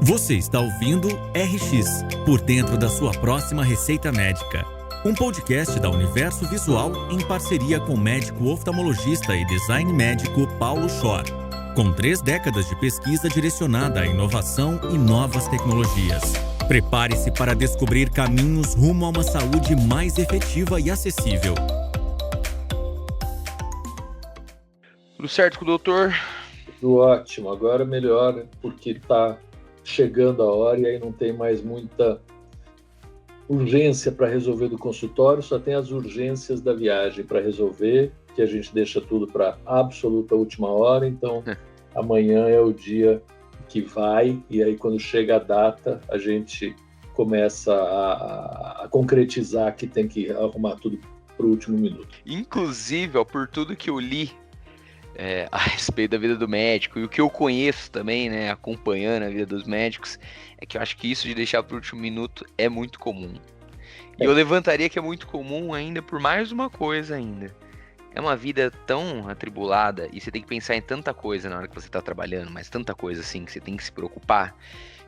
Você está ouvindo RX, por dentro da sua próxima receita médica. Um podcast da Universo Visual em parceria com o médico oftalmologista e design médico Paulo Schor. Com 3 décadas de pesquisa direcionada à inovação e novas tecnologias. Prepare-se para descobrir caminhos rumo a uma saúde mais efetiva e acessível. Tudo certo com o doutor? Tudo ótimo, agora melhor, porque está chegando a hora e aí não tem mais muita urgência para resolver do consultório, só tem as urgências da viagem para resolver, que a gente deixa tudo para absoluta última hora, então amanhã é o dia que vai, e aí quando chega a data, a gente começa a concretizar que tem que arrumar tudo para o último minuto. Inclusive, por tudo que eu li a respeito da vida do médico, e o que eu conheço também, né, acompanhando a vida dos médicos, é que eu acho que isso de deixar para o último minuto é muito comum. E eu levantaria que é muito comum ainda por mais uma coisa ainda. É uma vida tão atribulada, e você tem que pensar em tanta coisa na hora que você está trabalhando, mas tanta coisa assim que você tem que se preocupar,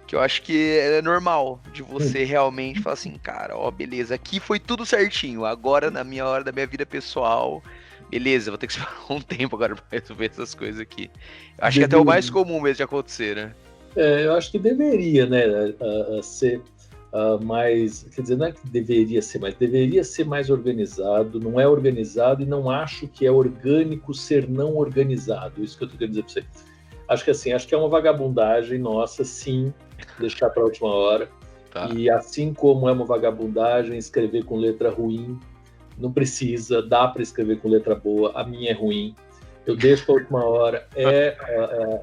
que eu acho que é normal de você realmente falar assim, cara, ó, beleza, aqui foi tudo certinho, agora na minha hora da minha vida pessoal, beleza, vou ter que esperar um tempo agora pra resolver essas coisas aqui. Eu acho que até o mais comum mesmo de acontecer, né? Eu acho que deveria, né, ser mais, quer dizer, não é que deveria ser, mas deveria ser mais organizado, não é organizado e não acho que é orgânico ser não organizado, isso que eu tô querendo dizer pra você. Acho que assim, acho que é uma vagabundagem nossa, sim, deixar para a última hora. Tá. E assim como é uma vagabundagem escrever com letra ruim, não precisa, dá para escrever com letra boa, a minha é ruim, eu deixo para a última hora,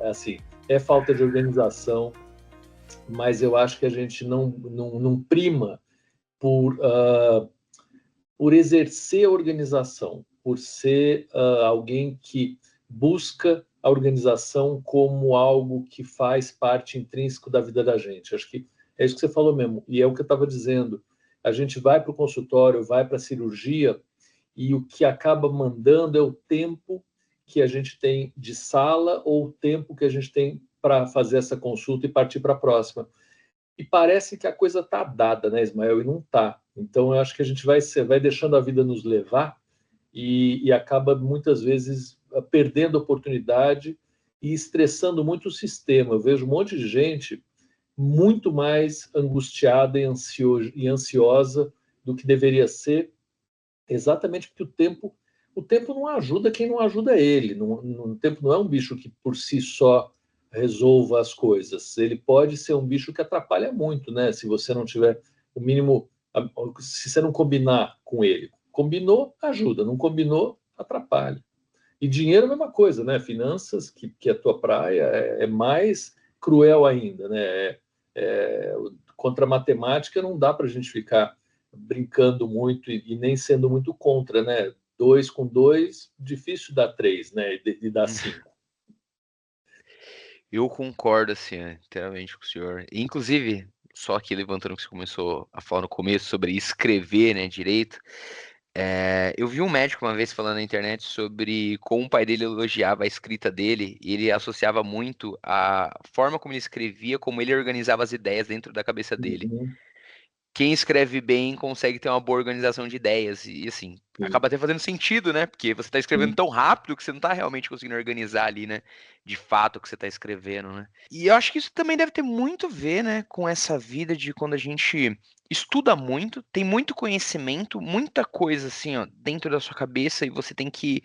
assim, é falta de organização, mas eu acho que a gente não prima por exercer a organização, por ser alguém que busca a organização como algo que faz parte intrínseco da vida da gente. Acho que é isso que você falou mesmo, e é o que eu estava dizendo. A gente vai para o consultório, vai para a cirurgia, e o que acaba mandando é o tempo que a gente tem de sala ou o tempo que a gente tem para fazer essa consulta e partir para a próxima. E parece que a coisa está dada, né, Ismael? E não está. Então, eu acho que a gente vai deixando a vida nos levar e acaba, muitas vezes, perdendo a oportunidade e estressando muito o sistema. Eu vejo um monte de gente muito mais angustiada e ansiosa do que deveria ser, exatamente porque o tempo não ajuda quem não ajuda ele. O tempo não é um bicho que, por si só, resolva as coisas. Ele pode ser um bicho que atrapalha muito, né? Se você não tiver o mínimo, se você não combinar com ele. Combinou, ajuda. Não combinou, atrapalha. E dinheiro é a mesma coisa, né? Finanças, que é a tua praia, é mais cruel ainda, né? Contra a matemática não dá para a gente ficar brincando muito e nem sendo muito contra, né? 2 com 2, difícil dar 3, né? E dar 5. Eu concordo, assim, inteiramente com o senhor. Inclusive, só aqui levantando o que você começou a falar no começo sobre escrever, né, direito. Eu vi um médico uma vez falando na internet sobre como o pai dele elogiava a escrita dele e ele associava muito a forma como ele escrevia, como ele organizava as ideias dentro da cabeça dele. Uhum. Quem escreve bem consegue ter uma boa organização de ideias e assim, Sim, acaba até fazendo sentido, né? Porque você tá escrevendo sim. tão rápido que você não tá realmente conseguindo organizar ali, né? De fato o que você tá escrevendo, né? E eu acho que isso também deve ter muito a ver, né, com essa vida de quando a gente estuda muito, tem muito conhecimento, muita coisa assim, ó, dentro da sua cabeça e você tem que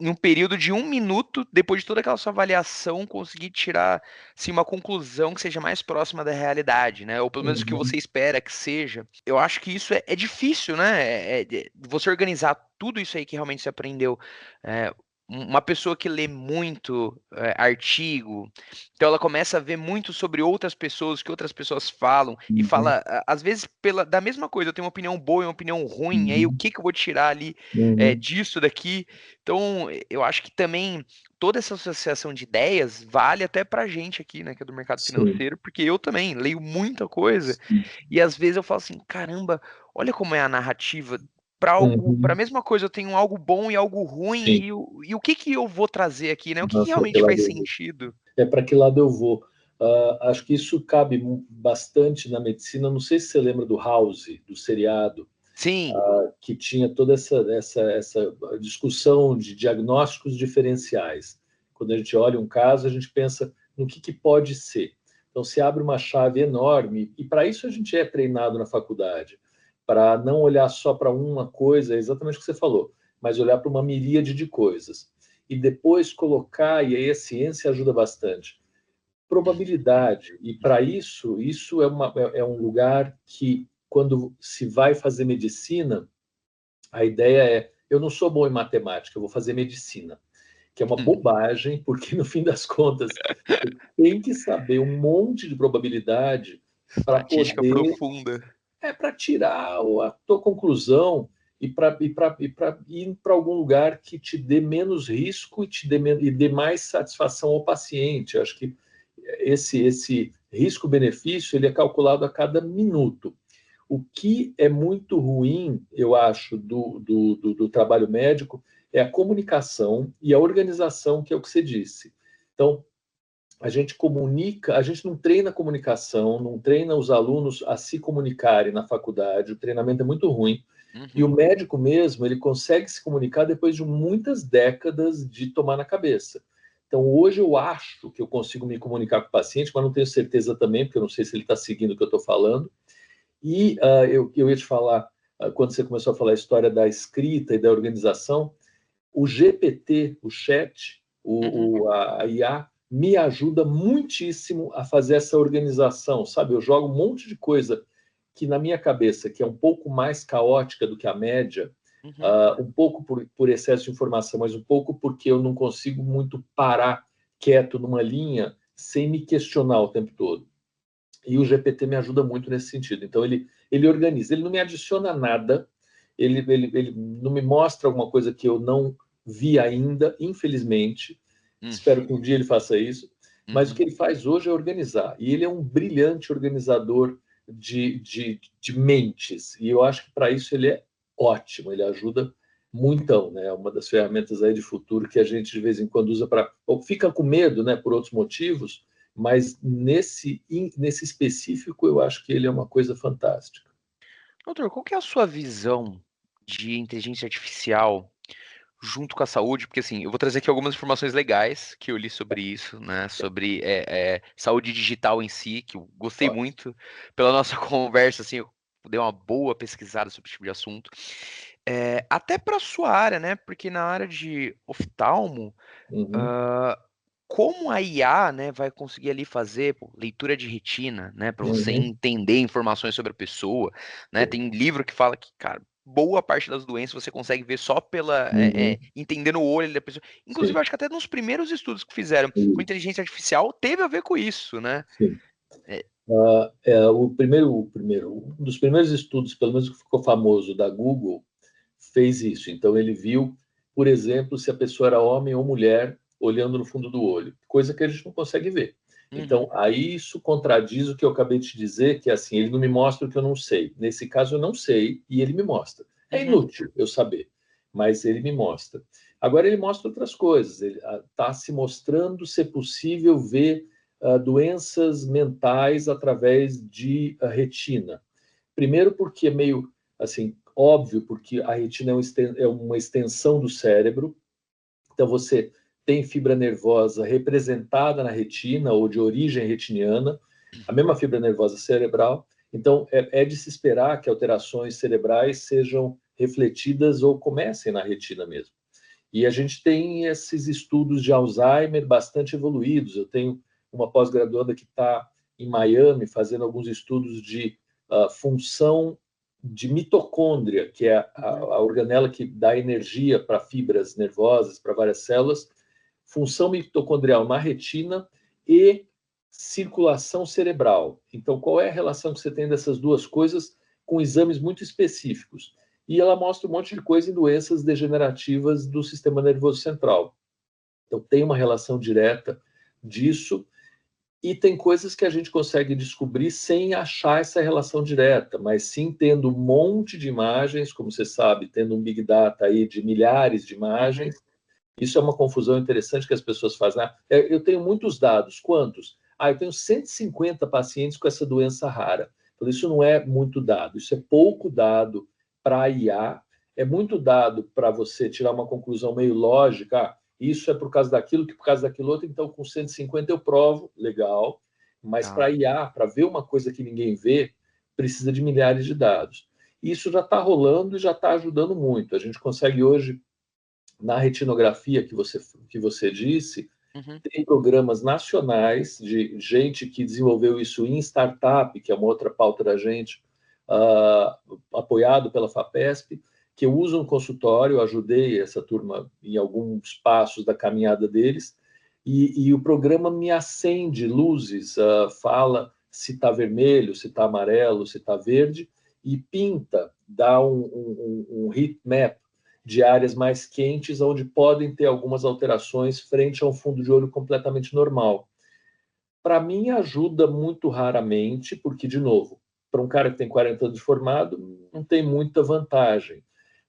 em um período de 1 minuto, depois de toda aquela sua avaliação, conseguir tirar assim, uma conclusão que seja mais próxima da realidade, né? Ou pelo menos o que Uhum. você espera que seja. Eu acho que isso é difícil, né? Você organizar tudo isso aí que realmente você aprendeu. É, uma pessoa que lê muito artigo, então ela começa a ver muito sobre outras pessoas, o que outras pessoas falam, e Uhum. fala, às vezes, da mesma coisa, eu tenho uma opinião boa e uma opinião ruim, aí o Uhum. que que eu vou tirar ali Uhum. disso daqui? Então, eu acho que também toda essa associação de ideias vale até pra gente aqui, né, que é do mercado Sim. financeiro, porque eu também leio muita coisa Sim. e às vezes eu falo assim, caramba, olha como é a narrativa. Para a Uhum. mesma coisa, eu tenho algo bom e algo ruim, Sim. e o que que eu vou trazer aqui, né? O que que Para que realmente faz lado eu vou? sentido? Para que lado eu vou? Acho que isso cabe bastante na medicina. Não sei se você lembra do House, do seriado, Sim. que tinha toda essa discussão de diagnósticos diferenciais. Quando a gente olha um caso, a gente pensa no que pode ser. Então, se abre uma chave enorme, e para isso a gente é treinado na faculdade, para não olhar só para uma coisa, é exatamente o que você falou, mas olhar para uma miríade de coisas. E depois colocar, e aí a ciência ajuda bastante, probabilidade. E para isso, é um lugar que, quando se vai fazer medicina, a ideia é: eu não sou bom em matemática, eu vou fazer medicina. Que é uma bobagem, porque no fim das contas, você tem que saber um monte de probabilidade para Estatística poder, profunda. para tirar a tua conclusão e para ir para algum lugar que te dê menos risco e dê mais satisfação ao paciente. Eu acho que esse risco-benefício ele é calculado a cada minuto. O que é muito ruim, eu acho, do trabalho médico é a comunicação e a organização, que é o que você disse. Então, a gente comunica, a gente não treina a comunicação, não treina os alunos a se comunicarem na faculdade, o treinamento é muito ruim. E o médico mesmo, ele consegue se comunicar depois de muitas décadas de tomar na cabeça. Então, hoje eu acho que eu consigo me comunicar com o paciente, mas não tenho certeza também, porque eu não sei se ele está seguindo o que eu estou falando. E eu ia te falar, quando você começou a falar a história da escrita e da organização, o GPT, o chat, a IA, me ajuda muitíssimo a fazer essa organização, sabe? Eu jogo um monte de coisa que na minha cabeça, que é um pouco mais caótica do que a média, um pouco por excesso de informação, mas um pouco porque eu não consigo muito parar quieto numa linha sem me questionar o tempo todo. E o GPT me ajuda muito nesse sentido. Então, ele organiza, ele não me adiciona nada, ele não me mostra alguma coisa que eu não vi ainda, infelizmente. Espero que um dia ele faça isso. Mas o que ele faz hoje é organizar. E ele é um brilhante organizador de mentes. E eu acho que para isso ele é ótimo, ele ajuda muitão, né? É uma das ferramentas aí de futuro que a gente de vez em quando usa para... Fica com medo, né, por outros motivos, mas nesse específico eu acho que ele é uma coisa fantástica. Doutor, qual que é a sua visão de inteligência artificial junto com a saúde? Porque assim, eu vou trazer aqui algumas informações legais que eu li sobre isso, né? Sobre saúde digital em si, que eu gostei muito. Pela nossa conversa, assim, eu dei uma boa pesquisada sobre esse tipo de assunto. Até para sua área, né? Porque na área de oftalmo, como a IA, né, vai conseguir ali fazer leitura de retina, né, para você entender informações sobre a pessoa, né? Tem livro que fala que, cara, boa parte das doenças você consegue ver só pela entendendo o olho da pessoa. Inclusive, Sim, eu acho que até nos primeiros estudos que fizeram com sim, inteligência artificial teve a ver com isso, né? sim. É, Um dos primeiros estudos, pelo menos que ficou famoso, da Google, fez isso. Então, ele viu, por exemplo, se a pessoa era homem ou mulher, olhando no fundo do olho, coisa que a gente não consegue ver. Então, aí isso contradiz o que eu acabei de te dizer, que é assim, ele não me mostra o que eu não sei. Nesse caso, eu não sei e ele me mostra. É inútil eu saber, mas ele me mostra. Agora, ele mostra outras coisas. Ele está se mostrando ser possível ver doenças mentais através de retina. Primeiro porque é meio assim óbvio, porque a retina é uma extensão do cérebro, então você tem fibra nervosa representada na retina ou de origem retiniana, a mesma fibra nervosa cerebral, então é de se esperar que alterações cerebrais sejam refletidas ou comecem na retina mesmo. E a gente tem esses estudos de Alzheimer bastante evoluídos. Eu tenho uma pós-graduanda que está em Miami fazendo alguns estudos de função de mitocôndria, que é a organela que dá energia para fibras nervosas, para várias células, função mitocondrial na retina e circulação cerebral. Então, qual é a relação que você tem dessas duas coisas com exames muito específicos? E ela mostra um monte de coisa em doenças degenerativas do sistema nervoso central. Então, tem uma relação direta disso, e tem coisas que a gente consegue descobrir sem achar essa relação direta, mas sim tendo um monte de imagens, como você sabe, tendo um big data aí de milhares de imagens. Isso é uma confusão interessante que as pessoas fazem. Eu tenho muitos dados. Quantos? eu tenho 150 pacientes com essa doença rara. Então, isso não é muito dado, isso é pouco dado para a IA, é muito dado para você tirar uma conclusão meio lógica, isso é por causa daquilo, que por causa daquilo outro, então com 150 eu provo, legal, mas para IA, para ver uma coisa que ninguém vê, precisa de milhares de dados. Isso já está rolando e já está ajudando muito. A gente consegue hoje, na retinografia que você disse, tem programas nacionais de gente que desenvolveu isso em startup, que é uma outra pauta da gente, apoiado pela FAPESP, que eu uso no consultório, eu ajudei essa turma em alguns passos da caminhada deles, e o programa me acende luzes, fala se está vermelho, se está amarelo, se está verde, e pinta, dá um heat map de áreas mais quentes, onde podem ter algumas alterações frente a um fundo de olho completamente normal. Para mim, ajuda muito raramente, porque, de novo, para um cara que tem 40 anos de formado, não tem muita vantagem.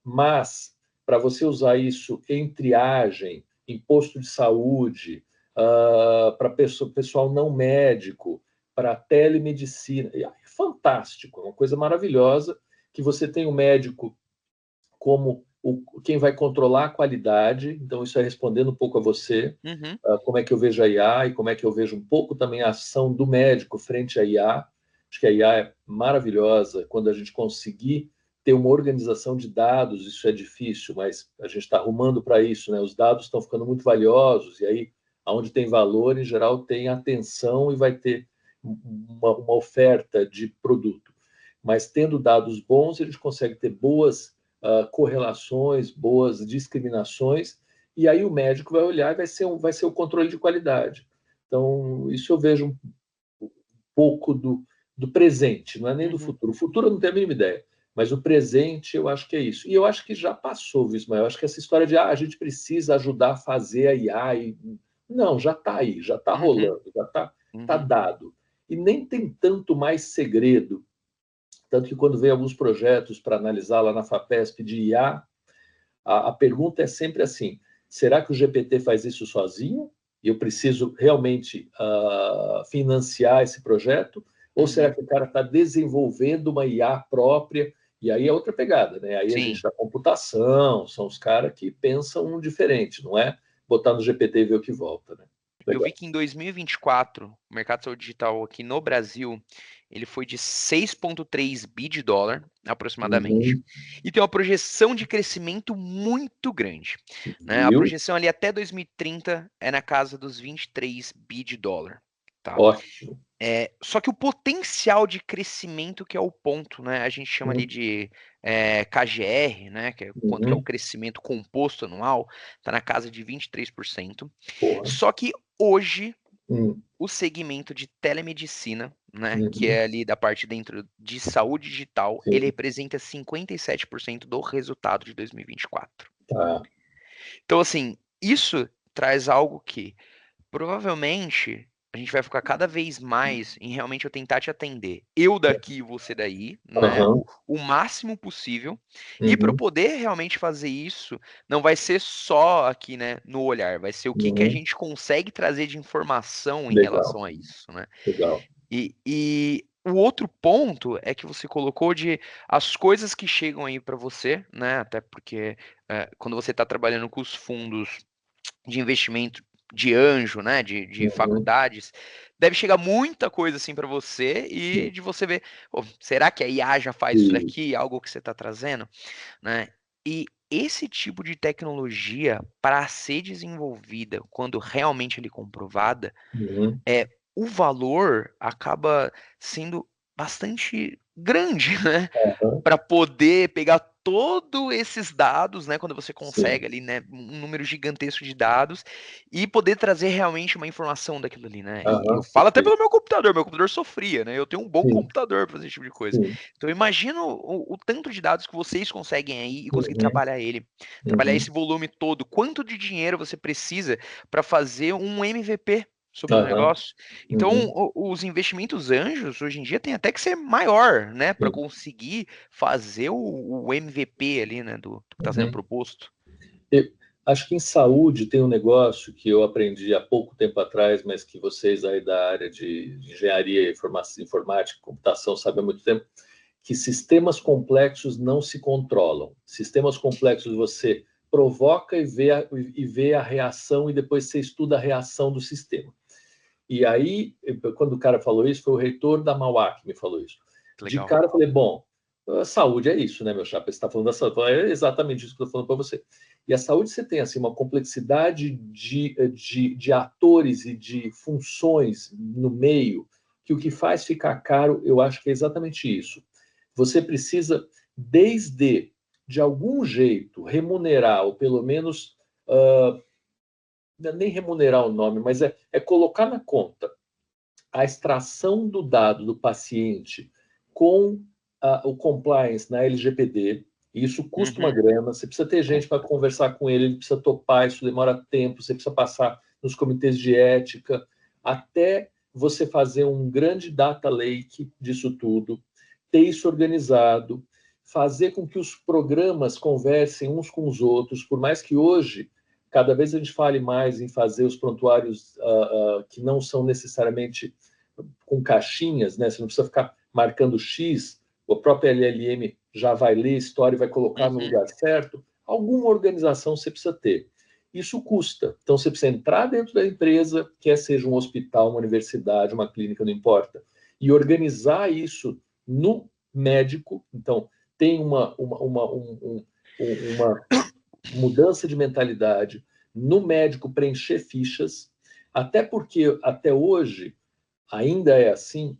Mas, para você usar isso em triagem, em posto de saúde, para pessoal não médico, para telemedicina, é fantástico, é uma coisa maravilhosa que você tem um médico como quem vai controlar a qualidade, então isso é respondendo um pouco a você, como é que eu vejo a IA e como é que eu vejo um pouco também a ação do médico frente à IA. Acho que a IA é maravilhosa quando a gente conseguir ter uma organização de dados, isso é difícil, mas a gente está arrumando para isso, né? Os dados estão ficando muito valiosos, e aí, onde tem valor, em geral, tem atenção e vai ter uma oferta de produto. Mas tendo dados bons, a gente consegue ter boas correlações, boas discriminações, e aí o médico vai olhar e vai ser o controle de qualidade. Então, isso eu vejo um pouco do presente, não é nem do futuro. O futuro eu não tenho a mínima ideia, mas o presente eu acho que é isso. E eu acho que já passou, viu, Ismael? Eu acho que essa história de a gente precisa ajudar a fazer a IA. Não, já está aí, já está rolando, já está dado. E nem tem tanto mais segredo. Tanto que quando vem alguns projetos para analisar lá na FAPESP de IA, a pergunta é sempre assim, será que o GPT faz isso sozinho? E eu preciso realmente financiar esse projeto? Ou será que o cara está desenvolvendo uma IA própria? E aí é outra pegada, né? Aí a gente dá computação, são os caras que pensam diferente, não é botar no GPT e ver o que volta, né? Eu vi que em 2024, o mercado de saúde digital aqui no Brasil, ele foi de 6,3 bi de dólar, aproximadamente. E tem uma projeção de crescimento muito grande, né? A projeção ali até 2030 é na casa dos 23 bi de dólar. Tá? Ótimo. Só que o potencial de crescimento que é o ponto, né? A gente chama ali de KGR, né? Que é quanto que é o crescimento composto anual, está na casa de 23%. Só que hoje o segmento de telemedicina, né? Que é ali da parte dentro de saúde digital, ele representa 57% do resultado de 2024. Então, assim, isso traz algo que provavelmente a gente vai focar cada vez mais em realmente eu tentar te atender. Eu daqui, você daí, né? O máximo possível. E para eu poder realmente fazer isso, não vai ser só aqui, né, no olhar, vai ser o que a gente consegue trazer de informação em relação a isso, né? E o outro ponto é que você colocou de as coisas que chegam aí para você, né? Até porque quando você está trabalhando com os fundos de investimento de anjo, né, de faculdades, deve chegar muita coisa assim para você e de você ver, será que a IA já faz isso daqui, algo que você está trazendo, né? E esse tipo de tecnologia, para ser desenvolvida, quando realmente ele comprovada, o valor acaba sendo bastante grande, né? Para poder pegar todos esses dados, né? Quando você consegue ali, né? Um número gigantesco de dados e poder trazer realmente uma informação daquilo ali, né? E eu falo até pelo meu computador sofria, né? Eu tenho um bom computador para fazer esse tipo de coisa. Então imagina o tanto de dados que vocês conseguem aí e conseguir trabalhar ele, trabalhar esse volume todo, quanto de dinheiro você precisa para fazer um MVP sobre o negócio. Então, os investimentos anjos, hoje em dia, tem até que ser maior, né? Para conseguir fazer o MVP ali, né? Do que está sendo proposto. Acho que em saúde tem um negócio que eu aprendi há pouco tempo atrás, mas que vocês aí da área de engenharia, informática, computação sabem há muito tempo, que sistemas complexos não se controlam. Sistemas complexos você provoca e vê a reação e depois você estuda a reação do sistema. E aí, quando o cara falou isso, foi o reitor da Mauá que me falou isso. De Legal. cara, eu falei, bom, a saúde é isso, né, meu chapa? Você está falando da saúde. É exatamente isso que eu estou falando para você. E a saúde, você tem assim, uma complexidade de atores e de funções no meio, que o que faz ficar caro, eu acho que é exatamente isso. Você precisa, de algum jeito, remunerar, ou pelo menos, nem remunerar o nome, mas é colocar na conta a extração do dado do paciente com o compliance na LGPD. Isso custa uma grana, você precisa ter gente para conversar com ele, ele precisa topar, isso demora tempo, você precisa passar nos comitês de ética, até você fazer um grande data lake disso tudo, ter isso organizado, fazer com que os programas conversem uns com os outros, por mais que hoje, cada vez a gente fale mais em fazer os prontuários que não são necessariamente com caixinhas, né? Você não precisa ficar marcando X, a própria LLM já vai ler a história e vai colocar no lugar certo. Alguma organização você precisa ter. Isso custa. Então, você precisa entrar dentro da empresa, quer seja um hospital, uma universidade, uma clínica, não importa, e organizar isso no médico. Então, tem uma mudança de mentalidade no médico preencher fichas, até porque, até hoje, ainda é assim,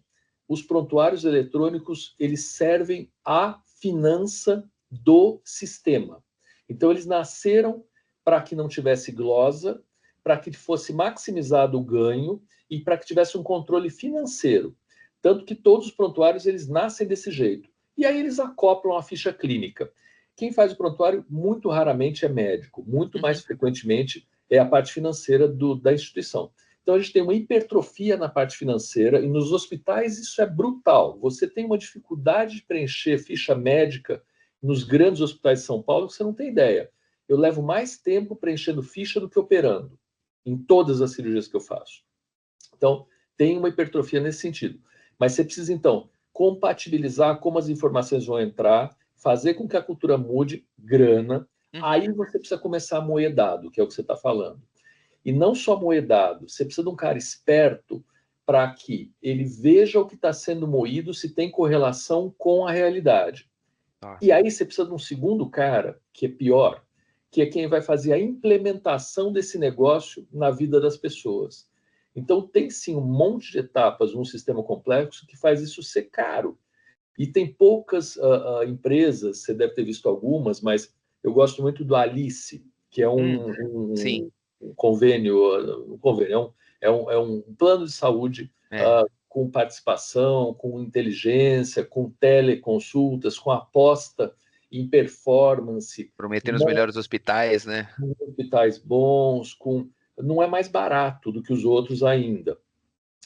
os prontuários eletrônicos, eles servem à finança do sistema. Então, eles nasceram para que não tivesse glosa, para que fosse maximizado o ganho e para que tivesse um controle financeiro. Tanto que todos os prontuários, eles nascem desse jeito. E aí eles acoplam a ficha clínica. Quem faz o prontuário, muito raramente é médico. Muito mais frequentemente é a parte financeira da instituição. Então, a gente tem uma hipertrofia na parte financeira e nos hospitais isso é brutal. Você tem uma dificuldade de preencher ficha médica nos grandes hospitais de São Paulo que você não tem ideia. Eu levo mais tempo preenchendo ficha do que operando em todas as cirurgias que eu faço. Então, tem uma hipertrofia nesse sentido. Mas você precisa, então, compatibilizar como as informações vão entrar, fazer com que a cultura mude, grana. Aí você precisa começar a moer dado, que é o que você está falando. E não só moer dado, você precisa de um cara esperto para que ele veja o que está sendo moído, se tem correlação com a realidade. E aí você precisa de um segundo cara, que é pior, que é quem vai fazer a implementação desse negócio na vida das pessoas. Então, tem sim um monte de etapas num sistema complexo que faz isso ser caro. E tem poucas empresas, você deve ter visto algumas, mas eu gosto muito do Alice, que é um convênio, é um plano de saúde com participação, com inteligência, com teleconsultas, com aposta em performance. Prometendo os melhores hospitais, né? Hospitais bons, não é mais barato do que os outros ainda,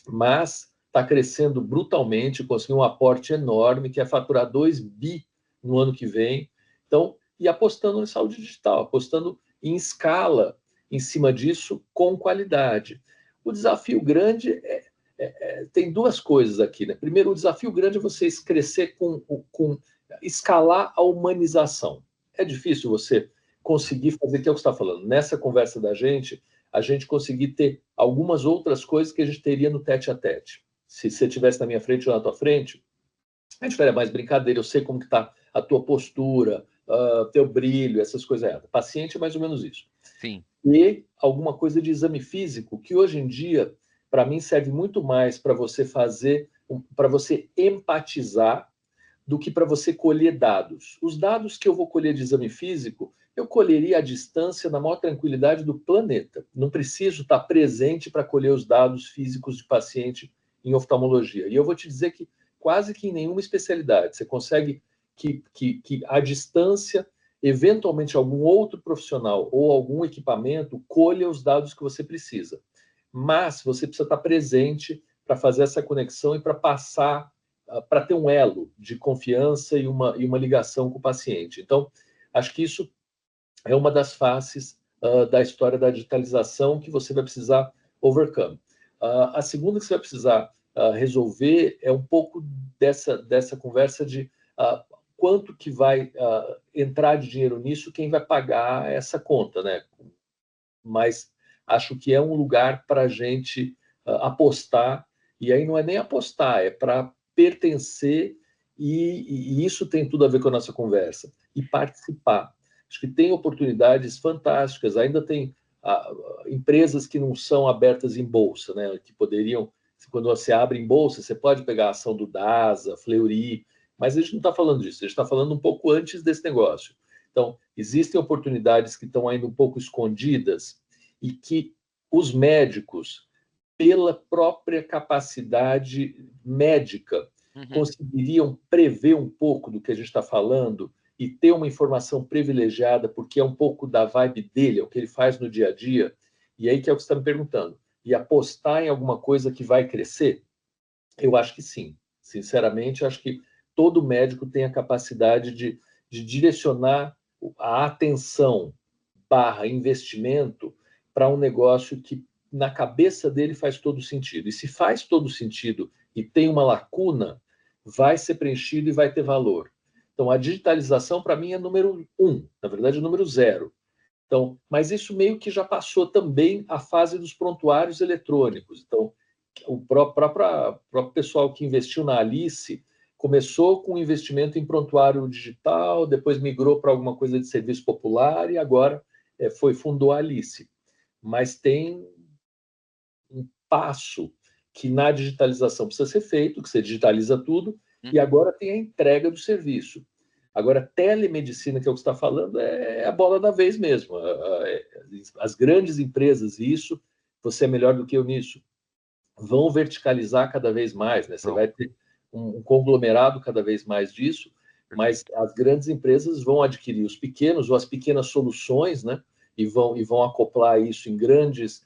mas está crescendo brutalmente, conseguiu um aporte enorme, que é faturar 2 bi no ano que vem. Então, e apostando em saúde digital, apostando em escala em cima disso com qualidade. O desafio grande tem duas coisas aqui, né? Primeiro, o desafio grande é você crescer com escalar a humanização. É difícil você conseguir fazer, que é o que você está falando. Nessa conversa da gente, a gente conseguir ter algumas outras coisas que a gente teria no tete-a-tete. Se você estivesse na minha frente ou na tua frente, a gente faria mais brincadeira, eu sei como que está a tua postura, teu brilho, essas coisas. Paciente é mais ou menos isso. Sim. E alguma coisa de exame físico, que hoje em dia, para mim, serve muito mais para você fazer, para você empatizar, do que para você colher dados. Os dados que eu vou colher de exame físico, eu colheria à distância, na maior tranquilidade do planeta. Não preciso estar presente para colher os dados físicos de paciente em oftalmologia. E eu vou te dizer que quase que em nenhuma especialidade você consegue que à distância, eventualmente algum outro profissional ou algum equipamento colha os dados que você precisa. Mas você precisa estar presente para fazer essa conexão e para passar, para ter um elo de confiança e uma ligação com o paciente. Então, acho que isso é uma das faces da história da digitalização que você vai precisar overcome. A segunda que você vai precisar resolver é um pouco dessa conversa de quanto que vai entrar de dinheiro nisso, quem vai pagar essa conta, né? Mas acho que é um lugar para a gente apostar, e aí não é nem apostar, é para pertencer, e isso tem tudo a ver com a nossa conversa, e participar. Acho que tem oportunidades fantásticas, ainda tem empresas que não são abertas em bolsa, né? Que poderiam, quando você abre em bolsa, você pode pegar a ação do DASA, Fleury, mas a gente não está falando disso, a gente está falando um pouco antes desse negócio. Então, existem oportunidades que estão ainda um pouco escondidas e que os médicos, pela própria capacidade médica, conseguiriam prever um pouco do que a gente está falando e ter uma informação privilegiada, porque é um pouco da vibe dele, é o que ele faz no dia a dia, e aí que é o que você está me perguntando. E apostar em alguma coisa que vai crescer? Eu acho que sim. Sinceramente, acho que todo médico tem a capacidade de direcionar a atenção / investimento para um negócio que na cabeça dele faz todo sentido. E se faz todo sentido e tem uma lacuna, vai ser preenchido e vai ter valor. Então, a digitalização, para mim, é número 1, na verdade, é número 0. Então, mas isso meio que já passou também a fase dos prontuários eletrônicos. Então, o próprio pessoal que investiu na Alice começou com investimento em prontuário digital, depois migrou para alguma coisa de serviço popular e agora fundou a Alice. Mas tem um passo que na digitalização precisa ser feito, que você digitaliza tudo, e agora tem a entrega do serviço. Agora, telemedicina, que é o que você está falando, é a bola da vez mesmo. As grandes empresas, isso, você é melhor do que eu nisso, vão verticalizar cada vez mais, né? Você vai ter um conglomerado cada vez mais disso, mas as grandes empresas vão adquirir os pequenos ou as pequenas soluções, né? E vão acoplar isso em grandes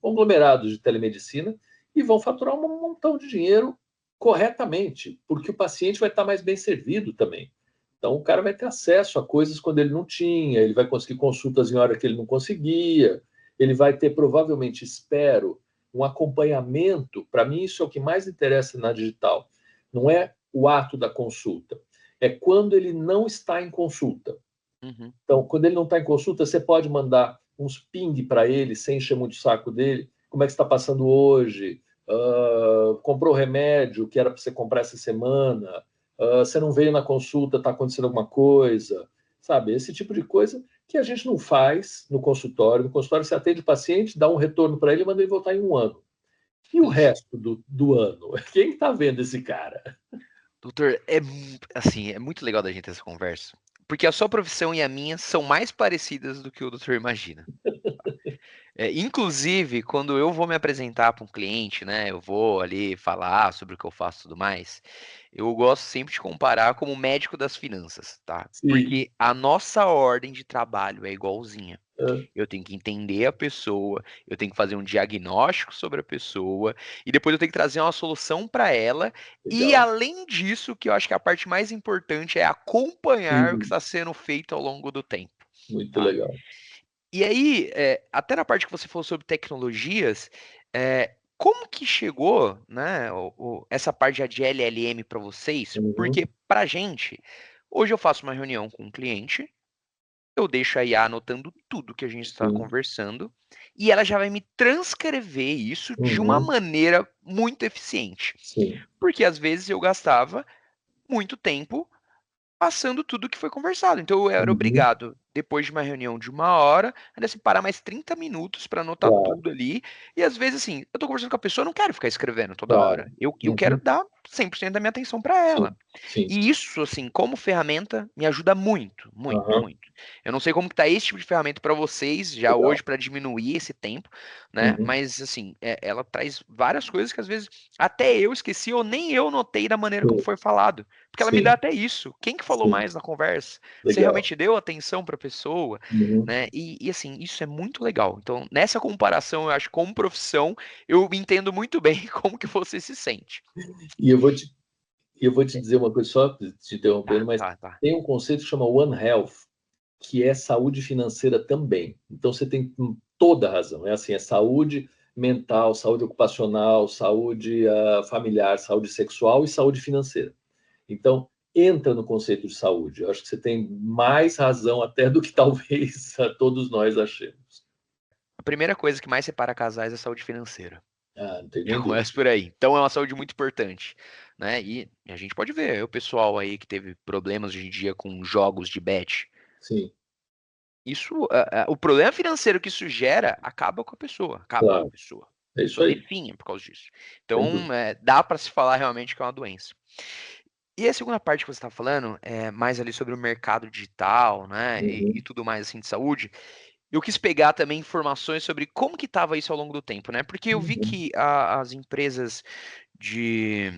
conglomerados de telemedicina e vão faturar um montão de dinheiro corretamente, porque o paciente vai estar mais bem servido também. Então, o cara vai ter acesso a coisas quando ele não tinha, ele vai conseguir consultas em hora que ele não conseguia, ele vai ter, provavelmente, espero, um acompanhamento. Para mim, isso é o que mais interessa na digital. Não é o ato da consulta, é quando ele não está em consulta. Então, quando ele não está em consulta, você pode mandar uns ping para ele, sem encher muito o saco dele. Como é que está passando hoje? Comprou remédio que era para você comprar essa semana? Você não veio na consulta, está acontecendo alguma coisa? Sabe, esse tipo de coisa que a gente não faz no consultório. No consultório você atende o paciente, dá um retorno para ele e manda ele voltar em um ano. E o resto do ano? Quem está vendo esse cara? Doutor, é muito legal da gente ter essa conversa, porque a sua profissão e a minha são mais parecidas do que o doutor imagina. Inclusive, quando eu vou me apresentar para um cliente, né, eu vou ali falar sobre o que eu faço e tudo mais, eu gosto sempre de comparar como médico das finanças, tá? Sim. Porque a nossa ordem de trabalho é igualzinha. É. Eu tenho que entender a pessoa, eu tenho que fazer um diagnóstico sobre a pessoa, e depois eu tenho que trazer uma solução para ela. E Legal. além disso, que eu acho que a parte mais importante é acompanhar o que está sendo feito ao longo do tempo. Muito Tá? legal. E aí, até na parte que você falou sobre tecnologias, como que chegou, né, essa parte de LLM para vocês? Porque para gente, hoje eu faço uma reunião com um cliente, eu deixo a IA anotando tudo que a gente está conversando, e ela já vai me transcrever isso de uma maneira muito eficiente. Sim. Porque às vezes eu gastava muito tempo passando tudo que foi conversado. Então eu era obrigado, depois de uma reunião de 1 hora, ainda assim, parar mais 30 minutos para anotar Claro, tudo ali. E às vezes, assim, eu tô conversando com a pessoa, eu não quero ficar escrevendo toda claro. hora. Eu quero dar 100% da minha atenção para Sim, ela. sim. E isso, assim, como ferramenta, me ajuda muito, muito, Aham. muito. Eu não sei como que tá esse tipo de ferramenta para vocês já Legal. hoje para diminuir esse tempo, né? Mas assim, ela traz várias coisas que às vezes até eu esqueci ou nem eu notei da maneira como Sim, foi falado, porque ela me dá até isso. Quem que falou sim. mais na conversa? Você Legal. realmente deu atenção para a pessoa, né? E assim, isso é muito legal. Então, nessa comparação, eu acho que como profissão, eu entendo muito bem como que você se sente. E eu vou te dizer uma coisa só, te interrompendo, mas Tá. tem um conceito que chama One Health, que é saúde financeira também. Então, você tem toda a razão. É assim, é saúde mental, saúde ocupacional, saúde familiar, saúde sexual e saúde financeira. Então, entra no conceito de saúde. Eu acho que você tem mais razão até do que talvez todos nós achemos. A primeira coisa que mais separa casais é a saúde financeira. Não tem Já nem dúvida. começa por aí. Então é uma saúde muito importante, né? E a gente pode ver o pessoal aí que teve problemas hoje em dia com jogos de bet. Sim, Isso, o problema financeiro que isso gera acaba com a pessoa, acaba com a claro. pessoa. É A isso pessoa aí. definha por causa disso. Sem Então, dúvida. dá para se falar realmente que é uma doença. E a segunda parte que você está falando, é mais ali sobre o mercado digital, né, e Uhum, tudo mais assim de saúde. Eu quis pegar também informações sobre como que estava isso ao longo do tempo, né? Porque eu vi uhum, que as empresas de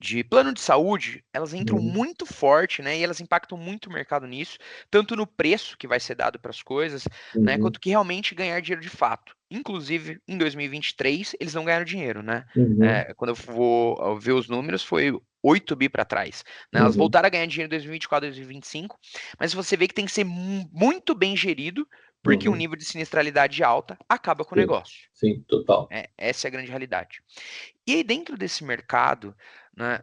de plano de saúde, elas entram uhum, muito forte, né? E elas impactam muito o mercado nisso, tanto no preço que vai ser dado para as coisas, né? uhum, Quanto que realmente ganhar dinheiro de fato. Inclusive, em 2023, eles não ganharam dinheiro, né? uhum, Quando eu vou ver os números, foi 8 bi para trás, né? Elas uhum. voltaram a ganhar dinheiro em 2024, 2025, mas você vê que tem que ser muito bem gerido, porque o Uhum. nível de sinistralidade alta acaba com o Sim, negócio. sim, total. Essa é a grande realidade. E aí, dentro desse mercado, né,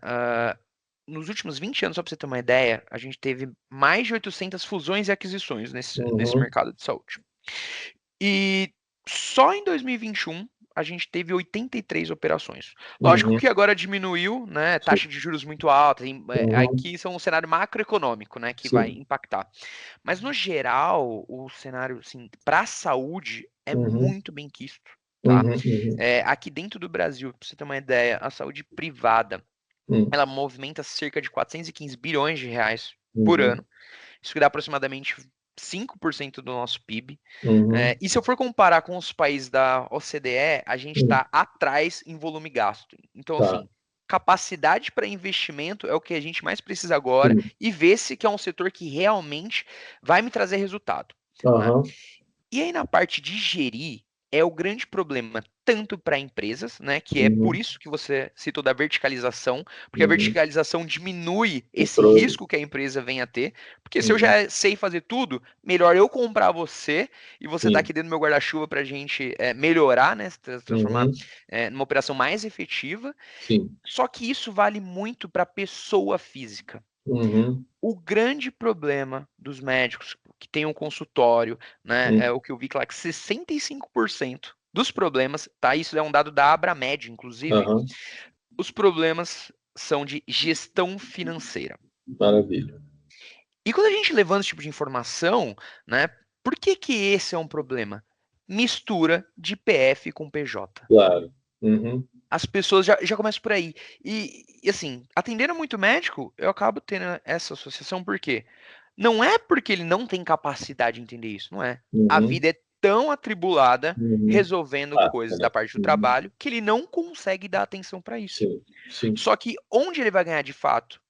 nos últimos 20 anos, só para você ter uma ideia, a gente teve mais de 800 fusões e aquisições nesse Uhum, mercado de saúde. E só em 2021 a gente teve 83 operações. Lógico uhum, que agora diminuiu, né? sim, Taxa de juros muito alta. uhum, Aqui são um cenário macroeconômico, né? Que vai sim, impactar. Mas no geral, o cenário, assim, para a saúde é uhum, muito bem quisto. Tá? uhum, uhum, Aqui dentro do Brasil, para você ter uma ideia, a saúde privada uhum, ela movimenta cerca de 415 bilhões de reais por uhum, ano. Isso que dá aproximadamente 5% do nosso PIB. uhum, E se eu for comparar com os países da OCDE, a gente uhum. está atrás em volume gasto. Então, Tá. assim, capacidade para investimento é o que a gente mais precisa agora Sim. e ver se que é um setor que realmente vai me trazer resultado, né? Aham. E aí na parte de gerir é o grande problema tanto para empresas, né, que é por Uhum, isso que você citou da verticalização, porque a uhum. verticalização diminui esse Controle. risco que a empresa vem a ter, porque se eu Uhum. já sei fazer tudo, melhor eu comprar você e você tá Sim. aqui dentro do meu guarda-chuva para a gente melhorar, né, se transformar Uhum. numa operação mais efetiva. Sim. Só que isso vale muito para pessoa física. Uhum. O grande problema dos médicos que têm um consultório, né, é Uhum. o que eu vi que lá que 65% dos problemas, tá? Isso é um dado da Abramed, inclusive, Aham. os problemas são de gestão financeira. Maravilha. E quando a gente levanta esse tipo de informação, né, por que que esse é um problema? Mistura de PF com PJ. Claro. Uhum. As pessoas já começam por aí. E assim, atendendo muito médico, eu acabo tendo essa associação, por quê? Não é porque ele não tem capacidade de entender isso, não é. A Uhum. vida é tão atribulada Uhum. resolvendo Prática, coisas né? da parte do Uhum. trabalho que ele não consegue dar atenção para isso. Sim. Sim. Só que onde ele vai ganhar de fato?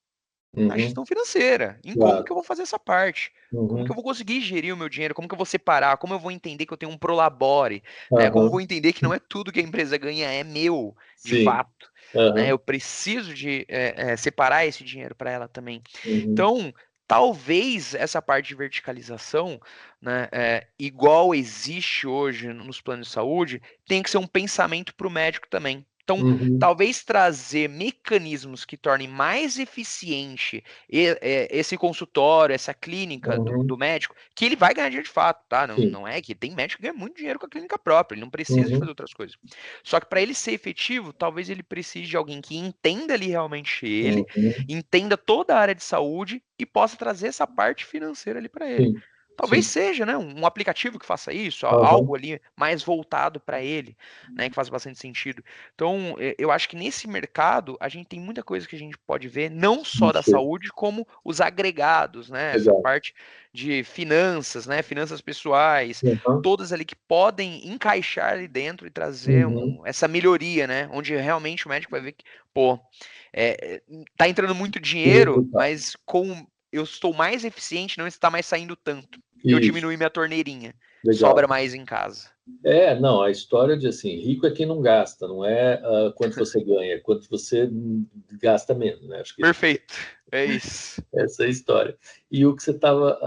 Na Uhum. gestão financeira, em como que Claro. eu vou fazer essa parte, como que eu Uhum. vou conseguir gerir o meu dinheiro, como que eu vou separar, como eu vou entender que eu tenho um prolabore, né? Como eu vou Aham. entender que não é tudo que a empresa ganha é meu, de Sim. fato, né? Aham. Eu preciso de separar esse dinheiro para ela também. Uhum. Então, talvez essa parte de verticalização, né, igual existe hoje nos planos de saúde, tenha que ser um pensamento para o médico também. Então, Uhum. talvez trazer mecanismos que tornem mais eficiente esse consultório, essa clínica do Uhum. médico, que ele vai ganhar dinheiro de fato, tá? Não, Sim. não é que tem médico que ganha muito dinheiro com a clínica própria, ele não precisa de fazer Uhum. outras coisas. Só que para ele ser efetivo, talvez ele precise de alguém que entenda ali realmente ele, Uhum. entenda toda a área de saúde e possa trazer essa parte financeira ali para ele. Sim. Talvez Sim. seja, né, um aplicativo que faça isso, Aham. algo ali mais voltado para ele, né, que faz bastante sentido. Então, eu acho que nesse mercado a gente tem muita coisa que a gente pode ver, não só da Isso. saúde, como os agregados, né, essa Legal. parte de finanças, né, finanças pessoais, Aham. todas ali que podem encaixar ali dentro e trazer Uhum. essa melhoria, né, onde realmente o médico vai ver que, pô, tá entrando muito Que dinheiro, resultado. mas com eu estou mais eficiente, não está mais saindo tanto. eu Isso, diminui minha torneirinha. legal. Sobra mais em casa. Não, a história de assim, rico é quem não gasta, não é quanto você ganha, é quanto você gasta menos, né? Acho que Perfeito. É isso. essa é a história. E o que você estava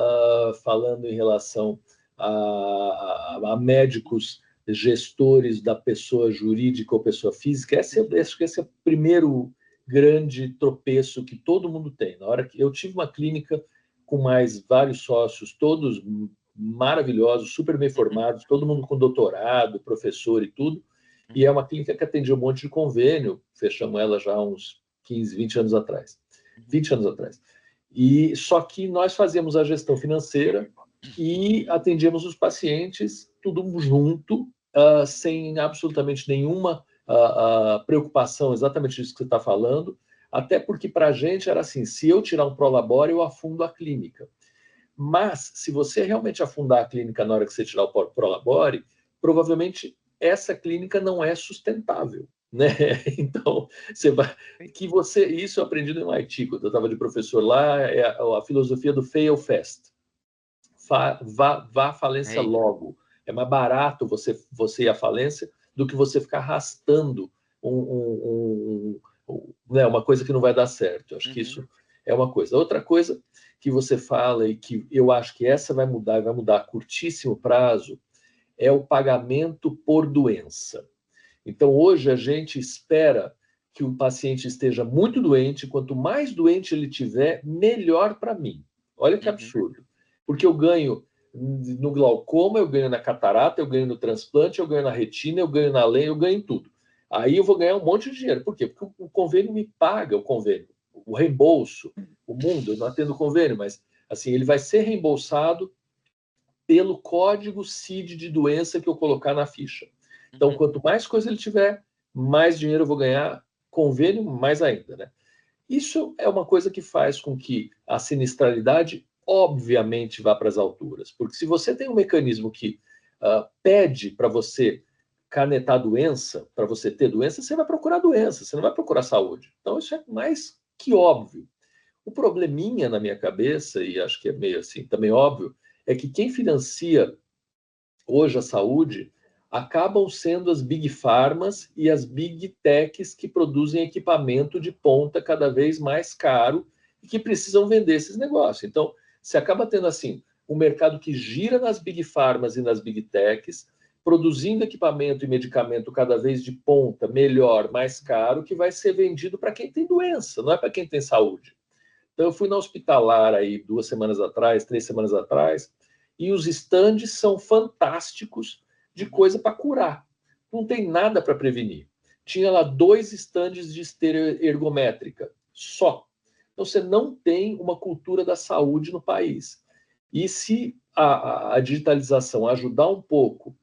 falando em relação a médicos gestores da pessoa jurídica ou pessoa física, acho que esse é o primeiro grande tropeço que todo mundo tem. Na hora que eu tive uma clínica com mais vários sócios, todos maravilhosos, super bem formados, todo mundo com doutorado, professor e tudo, e é uma clínica que atendia um monte de convênio, fechamos ela já há uns 15, 20 anos atrás. 20 anos atrás. E só que nós fazíamos a gestão financeira e atendíamos os pacientes tudo junto, sem absolutamente nenhuma preocupação, exatamente disso que você está falando, até porque para a gente era assim, se eu tirar um Prolabore, eu afundo a clínica. Mas, se você realmente afundar a clínica na hora que você tirar o Prolabore, provavelmente essa clínica não é sustentável, né? Então, isso eu aprendi no MIT, quando eu estava de professor lá, é a filosofia do fail fast. Vá à falência logo. É mais barato você ir à falência do que você ficar arrastando uma coisa que não vai dar certo. Eu acho que isso é uma coisa. Outra coisa que você fala e que eu acho que essa vai mudar, e vai mudar a curtíssimo prazo, é o pagamento por doença. Então, hoje a gente espera que o paciente esteja muito doente, quanto mais doente ele tiver, melhor para mim. Olha que absurdo. Porque eu ganho no glaucoma, eu ganho na catarata, eu ganho no transplante, eu ganho na retina, eu ganho na lente, eu ganho em tudo. Aí eu vou ganhar um monte de dinheiro. Por quê? Porque o convênio me paga o convênio, o reembolso. O mundo, eu não atendo convênio, mas assim, ele vai ser reembolsado pelo código CID de doença que eu colocar na ficha. Então, quanto mais coisa ele tiver, mais dinheiro eu vou ganhar, convênio mais ainda, né? Isso é uma coisa que faz com que a sinistralidade, obviamente, vá para as alturas. Porque se você tem um mecanismo que pede para você canetar doença, para você ter doença, você vai procurar doença, você não vai procurar saúde. Então, isso é mais que óbvio. O probleminha na minha cabeça, e acho que é meio assim também óbvio, é que quem financia hoje a saúde acabam sendo as big pharmas e as big techs que produzem equipamento de ponta cada vez mais caro e que precisam vender esses negócios. Então, você acaba tendo assim um mercado que gira nas big pharmas e nas big techs, produzindo equipamento e medicamento cada vez de ponta, melhor, mais caro, que vai ser vendido para quem tem doença, não é para quem tem saúde. Então, eu fui na Hospitalar aí 2 semanas atrás, 3 semanas atrás, e os estandes são fantásticos de coisa para curar. Não tem nada para prevenir. Tinha lá 2 estandes de esteira ergométrica, só. Então, você não tem uma cultura da saúde no país. E se a digitalização ajudar um pouco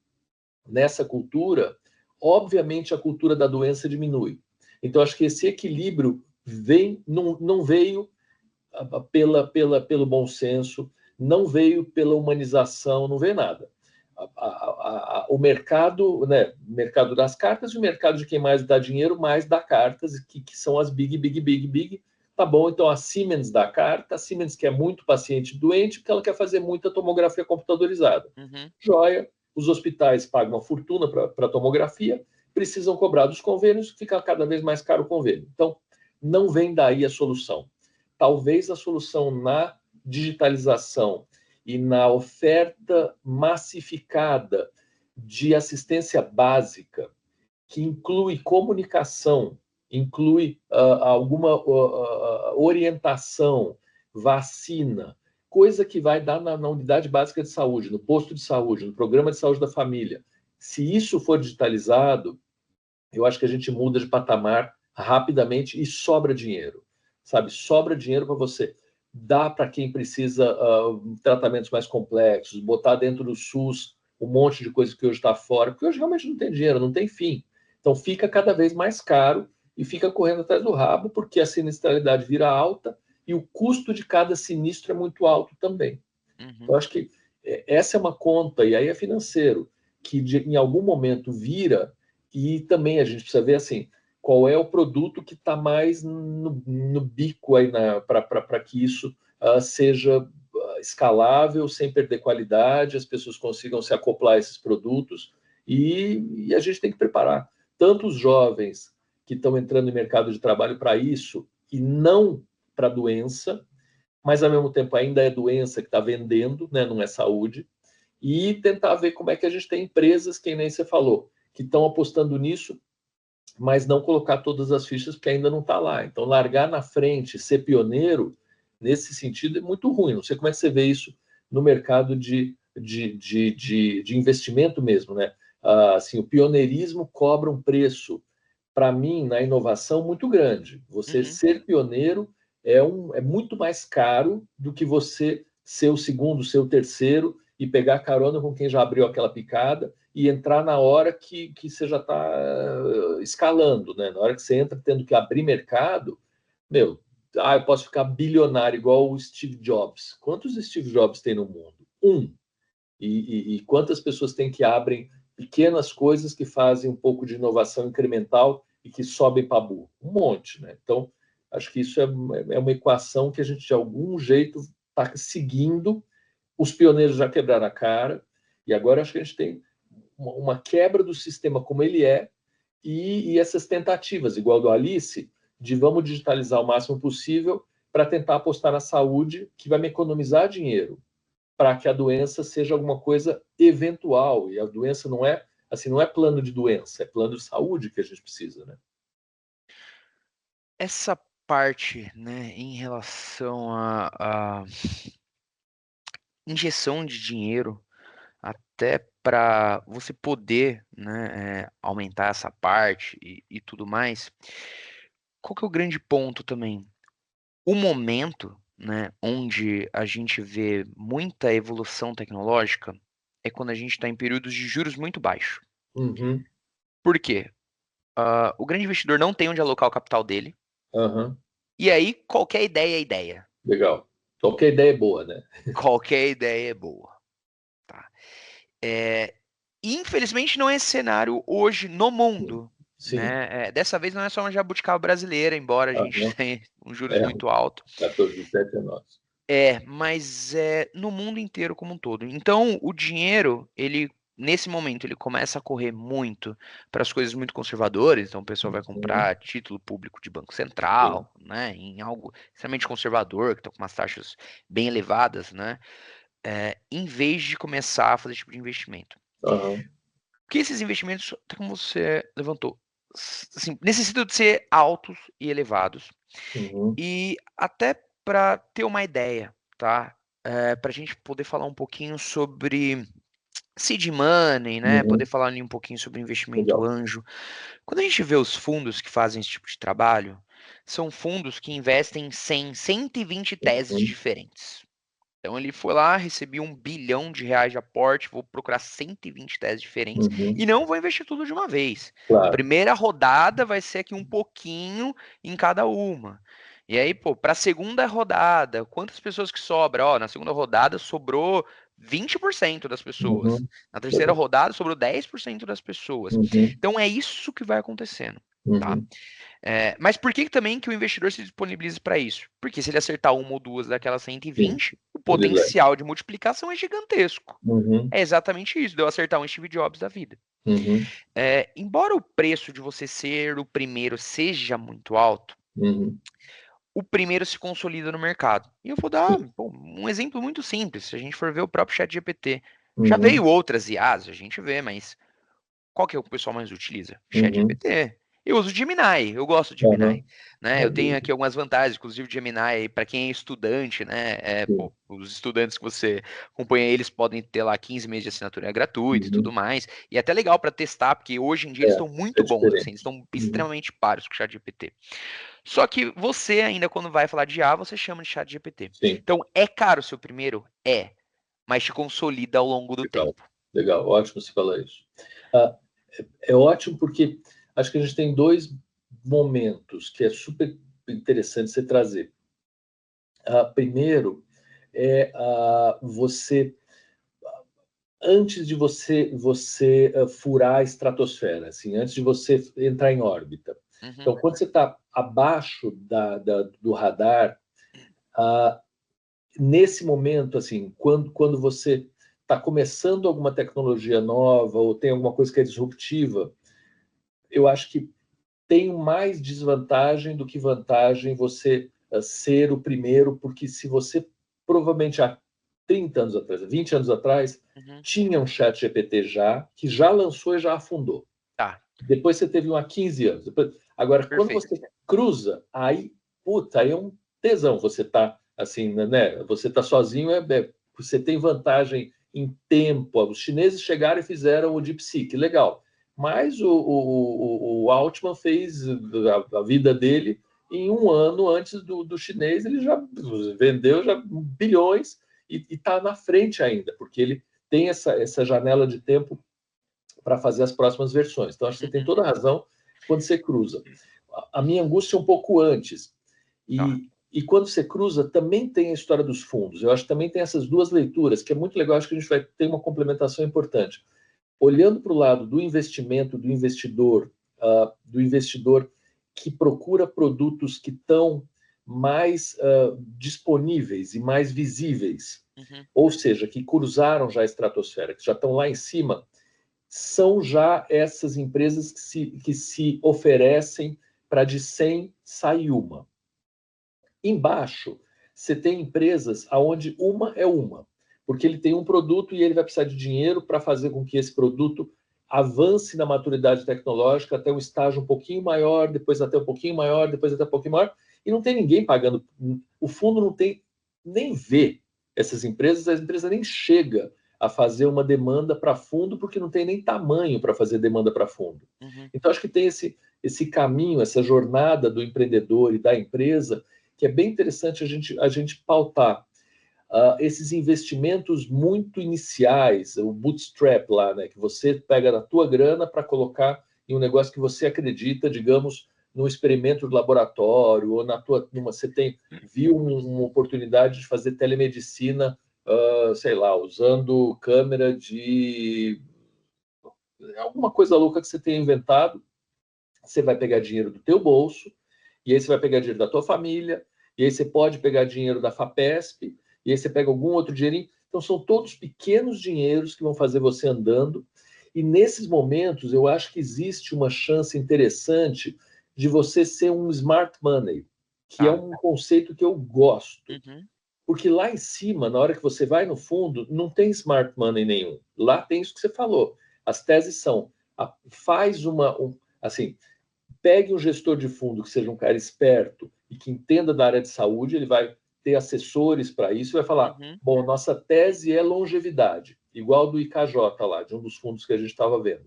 nessa cultura, obviamente a cultura da doença diminui. Então, acho que esse equilíbrio não veio pelo bom senso, não veio pela humanização, não veio nada. O mercado, né, mercado das cartas e o mercado de quem mais dá dinheiro, mais dá cartas, que são as big. Tá bom, então a Siemens dá carta, a Siemens quer muito paciente doente, porque ela quer fazer muita tomografia computadorizada. Joia, os hospitais pagam uma fortuna para tomografia, precisam cobrar dos convênios, fica cada vez mais caro o convênio. Então, não vem daí a solução. Talvez a solução na digitalização e na oferta massificada de assistência básica, que inclui comunicação, inclui alguma orientação, vacina, coisa que vai dar na unidade básica de saúde, no posto de saúde, no programa de saúde da família. Se isso for digitalizado, eu acho que a gente muda de patamar rapidamente e sobra dinheiro. Sabe, sobra dinheiro para você dar para quem precisa tratamentos mais complexos, botar dentro do SUS um monte de coisa que hoje está fora, porque hoje realmente não tem dinheiro, não tem fim. Então fica cada vez mais caro e fica correndo atrás do rabo, porque a sinistralidade vira alta e o custo de cada sinistro é muito alto também. Então acho que essa é uma conta, e aí é financeiro, que em algum momento vira, e também a gente precisa ver assim, qual é o produto que está mais no bico aí para que isso seja escalável, sem perder qualidade, as pessoas consigam se acoplar a esses produtos, e a gente tem que preparar tanto os jovens que estão entrando no mercado de trabalho para isso, e não para doença, mas ao mesmo tempo ainda é doença que está vendendo, né, não é saúde, e tentar ver como é que a gente tem empresas, que nem você falou, que estão apostando nisso, mas não colocar todas as fichas, porque ainda não está lá. Então, largar na frente, ser pioneiro, nesse sentido, é muito ruim. Não sei como é que você vê isso no mercado de investimento mesmo, né? Assim, o pioneirismo cobra um preço, para mim, na inovação, muito grande. Você ser pioneiro é muito mais caro do que você ser o segundo, ser o terceiro e pegar carona com quem já abriu aquela picada e entrar na hora que você já está escalando, né? Na hora que você entra tendo que abrir mercado, meu, eu posso ficar bilionário igual o Steve Jobs. Quantos Steve Jobs tem no mundo? Um. E quantas pessoas tem que abrem pequenas coisas que fazem um pouco de inovação incremental e que sobem para burro? Um monte, né? Então, acho que isso é uma equação que a gente, de algum jeito, está seguindo. Os pioneiros já quebraram a cara, e agora acho que a gente tem uma quebra do sistema como ele é, e essas tentativas, igual do Alice, de vamos digitalizar o máximo possível para tentar apostar na saúde, que vai me economizar dinheiro, para que a doença seja alguma coisa eventual, e a doença não é assim, não é plano de doença, é plano de saúde que a gente precisa, né? Essa parte, né, em relação à injeção de dinheiro, até para você poder, né, aumentar essa parte e tudo mais, qual que é o grande ponto também? O momento, né, onde a gente vê muita evolução tecnológica é quando a gente está em períodos de juros muito baixos. Uhum, Por quê? O grande investidor não tem onde alocar o capital dele, uhum, e aí qualquer ideia é ideia. legal. Qualquer ideia é boa, né? Qualquer ideia é boa, tá? Infelizmente não é esse cenário hoje no mundo, Sim. né? Dessa vez não é só uma jabuticaba brasileira, embora a gente Uhum. tenha um juros É, muito alto. 14,7 é nosso. Mas é no mundo inteiro como um todo. Então, o dinheiro, ele nesse momento, ele começa a correr muito para as coisas muito conservadoras. Então, o pessoal vai Uhum, comprar título público de Banco sim. Central, né? Em algo extremamente conservador, que estão com umas taxas bem elevadas, né? Em vez de começar a fazer esse tipo de investimento. Uhum, Porque esses investimentos, como você levantou, assim, necessitam de ser altos e elevados. uhum, E até para ter uma ideia, tá? Para a gente poder falar um pouquinho sobre seed money, né? Poder uhum, falar ali um pouquinho sobre investimento legal. anjo. Quando a gente vê os fundos que fazem esse tipo de trabalho, são fundos que investem em 100, 120 teses Uhum, diferentes. Então ele foi lá, recebeu R$ 1 bilhão de aporte, vou procurar 120 teses diferentes uhum, e não vou investir tudo de uma vez. claro. Primeira rodada vai ser aqui um pouquinho em cada uma. E aí, pô, para a segunda rodada, quantas pessoas que sobram? Ó, na segunda rodada sobrou 20% das pessoas. Uhum, Na terceira legal. rodada sobrou 10% das pessoas. Uhum, Então é isso que vai acontecendo, tá? uhum, Mas por que também que o investidor se disponibiliza para isso? Porque se ele acertar uma ou duas daquelas sim, 120, o ele leva. potencial de multiplicação é gigantesco. Uhum, É exatamente isso, de eu acertar um Steve Jobs da vida. uhum, Embora o preço de você ser o primeiro seja muito alto, uhum, o primeiro se consolida no mercado. E eu vou dar sim. um exemplo muito simples. Se a gente for ver o próprio ChatGPT, já Uhum, veio outras IAs, a gente vê, mas qual que é o pessoal mais utiliza? uhum, ChatGPT. Eu uso Gemini, eu gosto de Gemini, uhum, né? é, Eu tenho aqui algumas vantagens, inclusive o Gemini, para quem é estudante, né? sim. Os estudantes que você acompanha, eles podem ter lá 15 meses de assinatura gratuita e tudo Uhum, mais. E é até legal para testar, porque hoje em dia eles é, estão é muito bons, assim, eles diferente. estão Uhum, extremamente paros com o ChatGPT. Só que você ainda quando vai falar de IA, você chama de ChatGPT. sim, Então, é caro o seu primeiro? Mas te consolida ao longo do legal, tempo. legal, ótimo você falar isso. Ah, é ótimo porque acho que a gente tem dois momentos que é super interessante você trazer. Primeiro é você antes de você furar a estratosfera, assim, antes de você entrar em órbita. Uhum, Então, quando você está abaixo do radar, nesse momento, assim, quando você está começando alguma tecnologia nova ou tem alguma coisa que é disruptiva, eu acho que tem mais desvantagem do que vantagem você ser o primeiro, porque se você provavelmente há 30 anos atrás, 20 anos atrás, tinha um chat GPT que já lançou e já afundou. Tá. Depois você teve um há 15 anos. Agora, Perfeito. quando você cruza, aí é um tesão. Você tá assim, né? Você tá sozinho, você tem vantagem em tempo. Os chineses chegaram e fizeram o DeepSeek, legal. Mas o Altman fez a vida dele em um ano antes do chinês, ele já vendeu já bilhões e está na frente ainda, porque ele tem essa janela de tempo para fazer as próximas versões. Então, acho que você tem toda a razão quando você cruza. A minha angústia é um pouco antes. E quando você cruza, também tem a história dos fundos. Eu acho que também tem essas duas leituras, que é muito legal. Acho que a gente vai ter uma complementação importante. Olhando para o lado do investimento, do investidor que procura produtos que estão mais disponíveis e mais visíveis, ou seja, que cruzaram já a estratosfera, que já estão lá em cima, são já essas empresas que se oferecem para de 100 sair uma. Embaixo, você tem empresas onde uma é uma, porque ele tem um produto e ele vai precisar de dinheiro para fazer com que esse produto avance na maturidade tecnológica até um estágio um pouquinho maior, depois até um pouquinho maior, depois até um pouquinho maior, e não tem ninguém pagando. O fundo não tem nem vê essas empresas, as empresas nem chegam a fazer uma demanda para fundo, porque não tem nem tamanho para fazer demanda para fundo. Então, acho que tem esse caminho, essa jornada do empreendedor e da empresa, que é bem interessante a gente pautar. Esses investimentos muito iniciais, o bootstrap lá, né, que você pega da tua grana para colocar em um negócio que você acredita, digamos, num experimento de laboratório, ou você viu uma oportunidade de fazer telemedicina, sei lá, usando câmera de alguma coisa louca que você tenha inventado. Você vai pegar dinheiro do teu bolso, e aí você vai pegar dinheiro da tua família, e aí você pode pegar dinheiro da FAPESP, e aí você pega algum outro dinheirinho. Então, são todos pequenos dinheiros que vão fazer você andando. E nesses momentos, eu acho que existe uma chance interessante de você ser um smart money, que é um conceito que eu gosto. Porque lá em cima, na hora que você vai no fundo, não tem smart money nenhum. Lá tem isso que você falou. As teses são, assim, pegue um gestor de fundo que seja um cara esperto e que entenda da área de saúde, ele vai ter assessores para isso e vai falar, bom, nossa tese é longevidade, igual do IKJ lá, de um dos fundos que a gente estava vendo.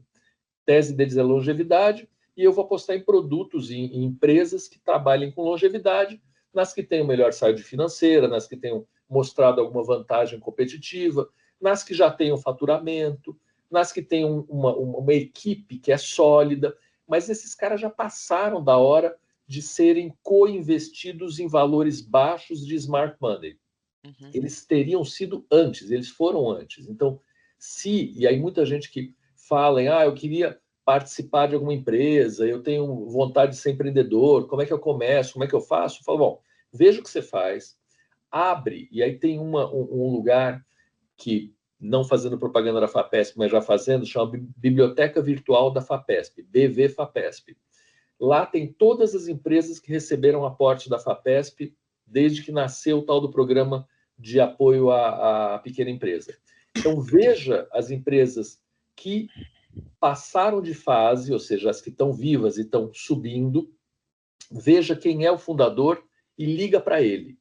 Tese deles é longevidade e eu vou apostar em produtos, em empresas que trabalhem com longevidade, nas que tenham melhor saúde financeira, nas que tenham mostrado alguma vantagem competitiva, nas que já tenham faturamento, nas que tenham uma equipe que é sólida, mas esses caras já passaram da hora de serem co-investidos em valores baixos de smart money. Eles teriam sido antes, eles foram antes. Então, e aí muita gente que fala eu queria participar de alguma empresa, eu tenho vontade de ser empreendedor, como é que eu começo, como é que eu faço? Eu falo, bom, veja o que você faz, abre, e aí tem um lugar que, não fazendo propaganda da FAPESP, mas já fazendo, chama Biblioteca Virtual da FAPESP, BV FAPESP. Lá tem todas as empresas que receberam aporte da FAPESP desde que nasceu o tal do programa de apoio à pequena empresa. Então, veja as empresas que passaram de fase, ou seja, as que estão vivas e estão subindo, veja quem é o fundador e liga para ele.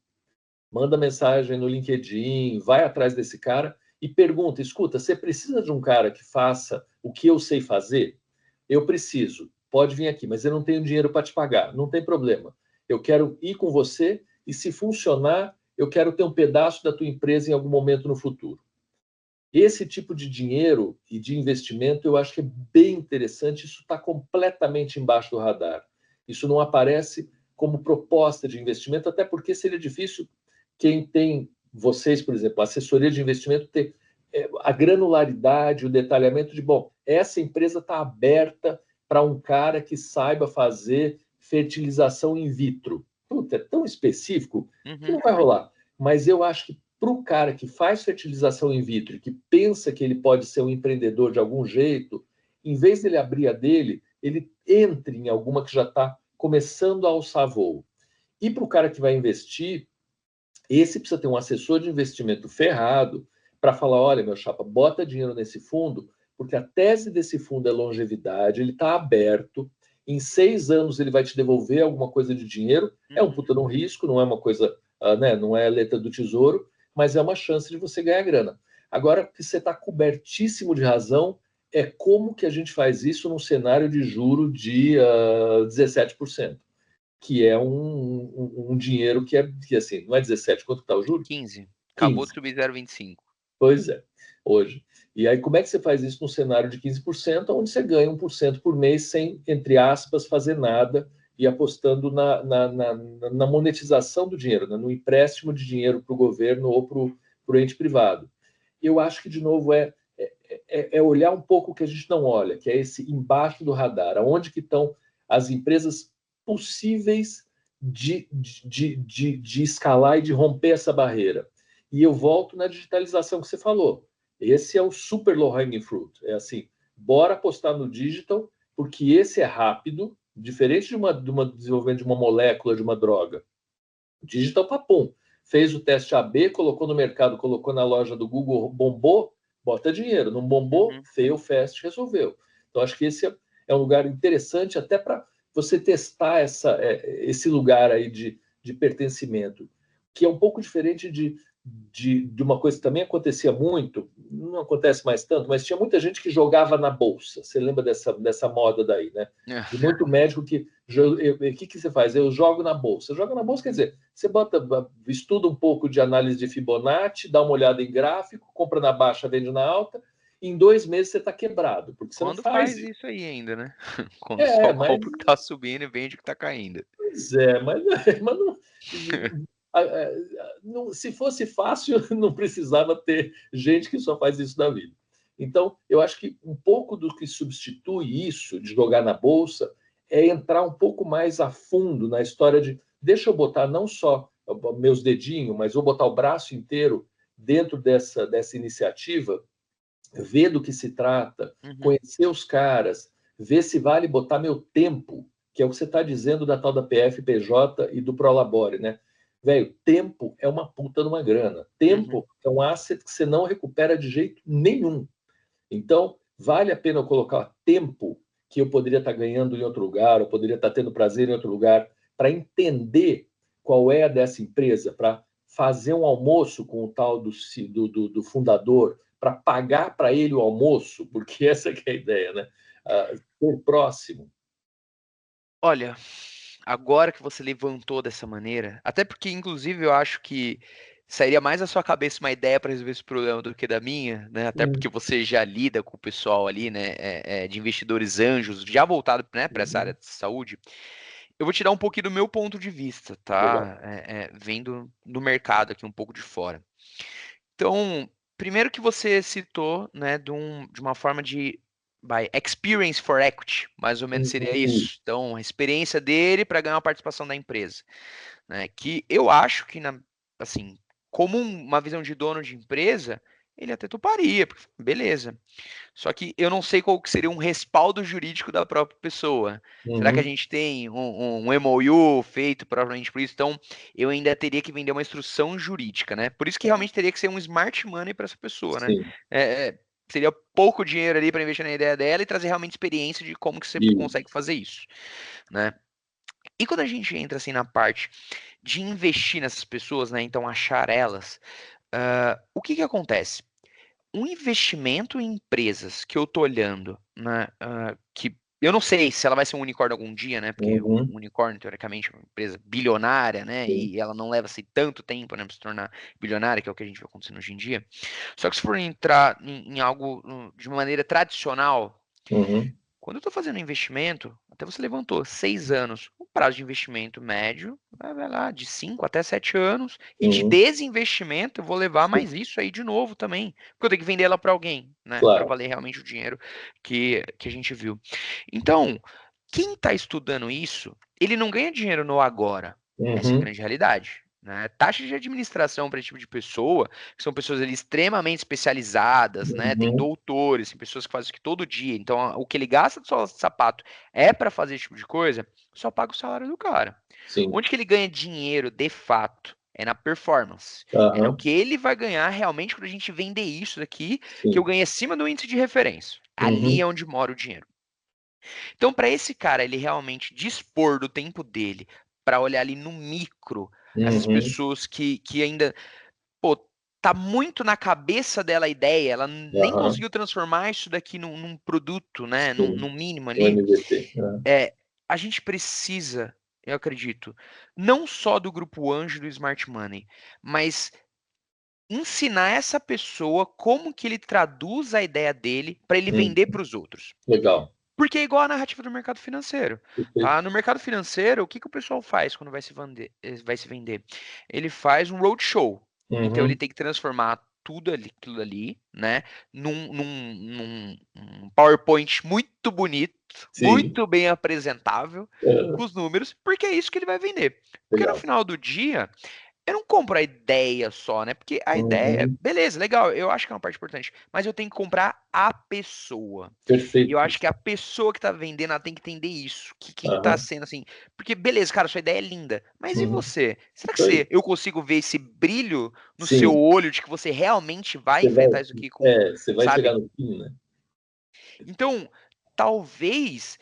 Manda mensagem no LinkedIn, vai atrás desse cara e pergunta, escuta, você precisa de um cara que faça o que eu sei fazer? Eu preciso, pode vir aqui, mas eu não tenho dinheiro para te pagar, não tem problema. Eu quero ir com você e, se funcionar, eu quero ter um pedaço da tua empresa em algum momento no futuro. Esse tipo de dinheiro e de investimento eu acho que é bem interessante, isso está completamente embaixo do radar. Isso não aparece como proposta de investimento, até porque seria difícil quem tem, vocês, por exemplo, a assessoria de investimento, ter a granularidade, o detalhamento de, bom, essa empresa está aberta para um cara que saiba fazer fertilização in vitro. Puta, é tão específico que não vai rolar. Mas eu acho que para o cara que faz fertilização in vitro, que pensa que ele pode ser um empreendedor de algum jeito, em vez dele abrir a dele, ele entre em alguma que já está começando a alçar voo. E para o cara que vai investir, esse precisa ter um assessor de investimento ferrado para falar, olha, meu chapa, bota dinheiro nesse fundo, porque a tese desse fundo é longevidade, ele está aberto, em 6 anos ele vai te devolver alguma coisa de dinheiro, é um puta de um risco, não é uma coisa, né, não é a letra do tesouro, mas é uma chance de você ganhar grana. Agora, que você está cobertíssimo de razão, é como que a gente faz isso num cenário de juro de 17%, que é um dinheiro que assim, não é 17, quanto está o juro? 15. Acabou 15. de subir 0,25. Pois é, hoje. E aí, como é que você faz isso num cenário de 15%, onde você ganha 1% por mês sem, entre aspas, fazer nada e apostando na monetização do dinheiro, né? No empréstimo de dinheiro para o governo ou para o ente privado? Eu acho que, de novo, é olhar um pouco o que a gente não olha, que é esse embaixo do radar, aonde que estão as empresas possíveis de escalar e de romper essa barreira. E eu volto na digitalização que você falou. Esse é o super low hanging fruit. É assim, bora apostar no digital, porque esse é rápido, diferente de uma desenvolvimento de uma molécula, de uma droga. Digital papum. Fez o teste AB, colocou no mercado, colocou na loja do Google, bombou, bota dinheiro. Não bombou, fail fast, resolveu. Então, acho que esse é um lugar interessante até para você testar esse lugar aí de pertencimento, que é um pouco diferente de uma coisa que também acontecia muito, não acontece mais tanto, mas tinha muita gente que jogava na bolsa. Você lembra dessa moda daí, né? De muito médico que... O que você faz? Eu jogo na bolsa. Joga na bolsa, quer dizer, você estuda um pouco de análise de Fibonacci, dá uma olhada em gráfico, compra na baixa, vende na alta, em 2 meses você está quebrado, porque você Quando não faz isso aí ainda, né? Quando só compra o que está subindo e vende o que está caindo. Pois é, mas não, se fosse fácil, não precisava ter gente que só faz isso na vida. Então, eu acho que um pouco do que substitui isso, de jogar na bolsa, é entrar um pouco mais a fundo na história de deixa eu botar não só meus dedinhos, mas vou botar o braço inteiro dentro dessa iniciativa, ver do que se trata, conhecer os caras, ver se vale botar meu tempo, que é o que você está dizendo da tal da PFPJ e do Prolabore, né? Velho, tempo é uma puta de uma grana. Tempo é um asset que você não recupera de jeito nenhum. Então, vale a pena eu colocar tempo que eu poderia estar ganhando em outro lugar, eu poderia estar tendo prazer em outro lugar, para entender qual é a dessa empresa, para fazer um almoço com o tal do fundador, para pagar para ele o almoço, porque essa que é a ideia, né? Ser próximo. Olha, agora que você levantou dessa maneira, até porque, inclusive, eu acho que sairia mais da sua cabeça uma ideia para resolver esse problema do que da minha, né? Até porque você já lida com o pessoal ali, né? De investidores anjos, já voltado, né, para essa área de saúde. Eu vou te dar um pouquinho do meu ponto de vista, Legal. tá? Vendo do mercado aqui um pouco de fora. Então, primeiro que você citou, né, de uma forma de by experience for equity, mais ou menos seria isso. Então, a experiência dele para ganhar uma participação da empresa, né? Que eu acho que assim, como uma visão de dono de empresa, ele até toparia, porque, beleza. Só que eu não sei qual que seria um respaldo jurídico da própria pessoa. Será que a gente tem um MOU feito propriamente por isso? Então, eu ainda teria que vender uma instrução jurídica, né? Por isso que realmente teria que ser um smart money para essa pessoa, né? Sim. Seria pouco dinheiro ali para investir na ideia dela e trazer realmente experiência de como que você E, consegue fazer isso, né? E quando a gente entra assim na parte de investir nessas pessoas, né? Então achar elas, o que que acontece? Um investimento em empresas que eu tô olhando, né, que eu não sei se ela vai ser um unicórnio algum dia, né? Porque um unicórnio, teoricamente, é uma empresa bilionária, né? sim. E ela não leva assim tanto tempo, né, para se tornar bilionária, que é o que a gente vê acontecendo hoje em dia. Só que se for entrar em algo de uma maneira tradicional, quando eu estou fazendo investimento, até você levantou, 6 anos, o prazo de investimento médio vai lá de 5 até 7 anos, e de desinvestimento eu vou levar mais isso aí de novo também, porque eu tenho que vender ela para alguém, né, para Claro. valer realmente o dinheiro que a gente viu. Então, quem está estudando isso, ele não ganha dinheiro no agora, essa é a grande realidade. né? Taxa de administração para esse tipo de pessoa, que são pessoas ali extremamente especializadas, né? Tem Uhum. doutores, tem pessoas que fazem isso aqui todo dia. Então, o que ele gasta de sapato é para fazer esse tipo de coisa, só paga o salário do cara. Sim. Onde que ele ganha dinheiro de fato? É na performance. É no Aham. que ele vai ganhar realmente quando a gente vender isso daqui, que eu Sim. ganhei acima do índice de referência. Ali Uhum. é onde mora o dinheiro. Então, para esse cara, ele realmente dispor do tempo dele para olhar ali no micro, essas Uhum. pessoas que ainda, pô, tá muito na cabeça dela a ideia, ela nem Aham. conseguiu transformar isso daqui num produto, né, Sim. num mínimo O ali, MVP. é, a gente precisa, eu acredito, não só do grupo anjo do Smart Money, mas ensinar essa pessoa como que ele traduz a ideia dele para ele Uhum. vender para os outros. Legal. Porque é igual a narrativa do mercado financeiro, Perfeito. tá? No mercado financeiro, o que que o pessoal faz quando vai se vender? Ele faz um roadshow. Então ele Uhum. tem que transformar tudo ali, aquilo ali, né, num PowerPoint muito bonito, Sim. muito bem apresentável, É, com os números, porque é isso que ele vai vender. Porque no legal. final do dia, eu não compro a ideia só, né? Porque a ideia, Uhum. beleza, legal, eu acho que é uma parte importante, mas eu tenho que comprar a pessoa. E eu Perfeito acho isso. que a pessoa que tá vendendo, ela tem que entender isso. Que quem tá Aham. sendo assim. Porque, beleza, cara, sua ideia é linda. Mas e Uhum. você? Será que Isso aí. eu consigo ver esse brilho no seu Sim. olho de que você realmente vai Você vai, enfrentar isso aqui com, você vai chegar sabe? no fim, né? Então, talvez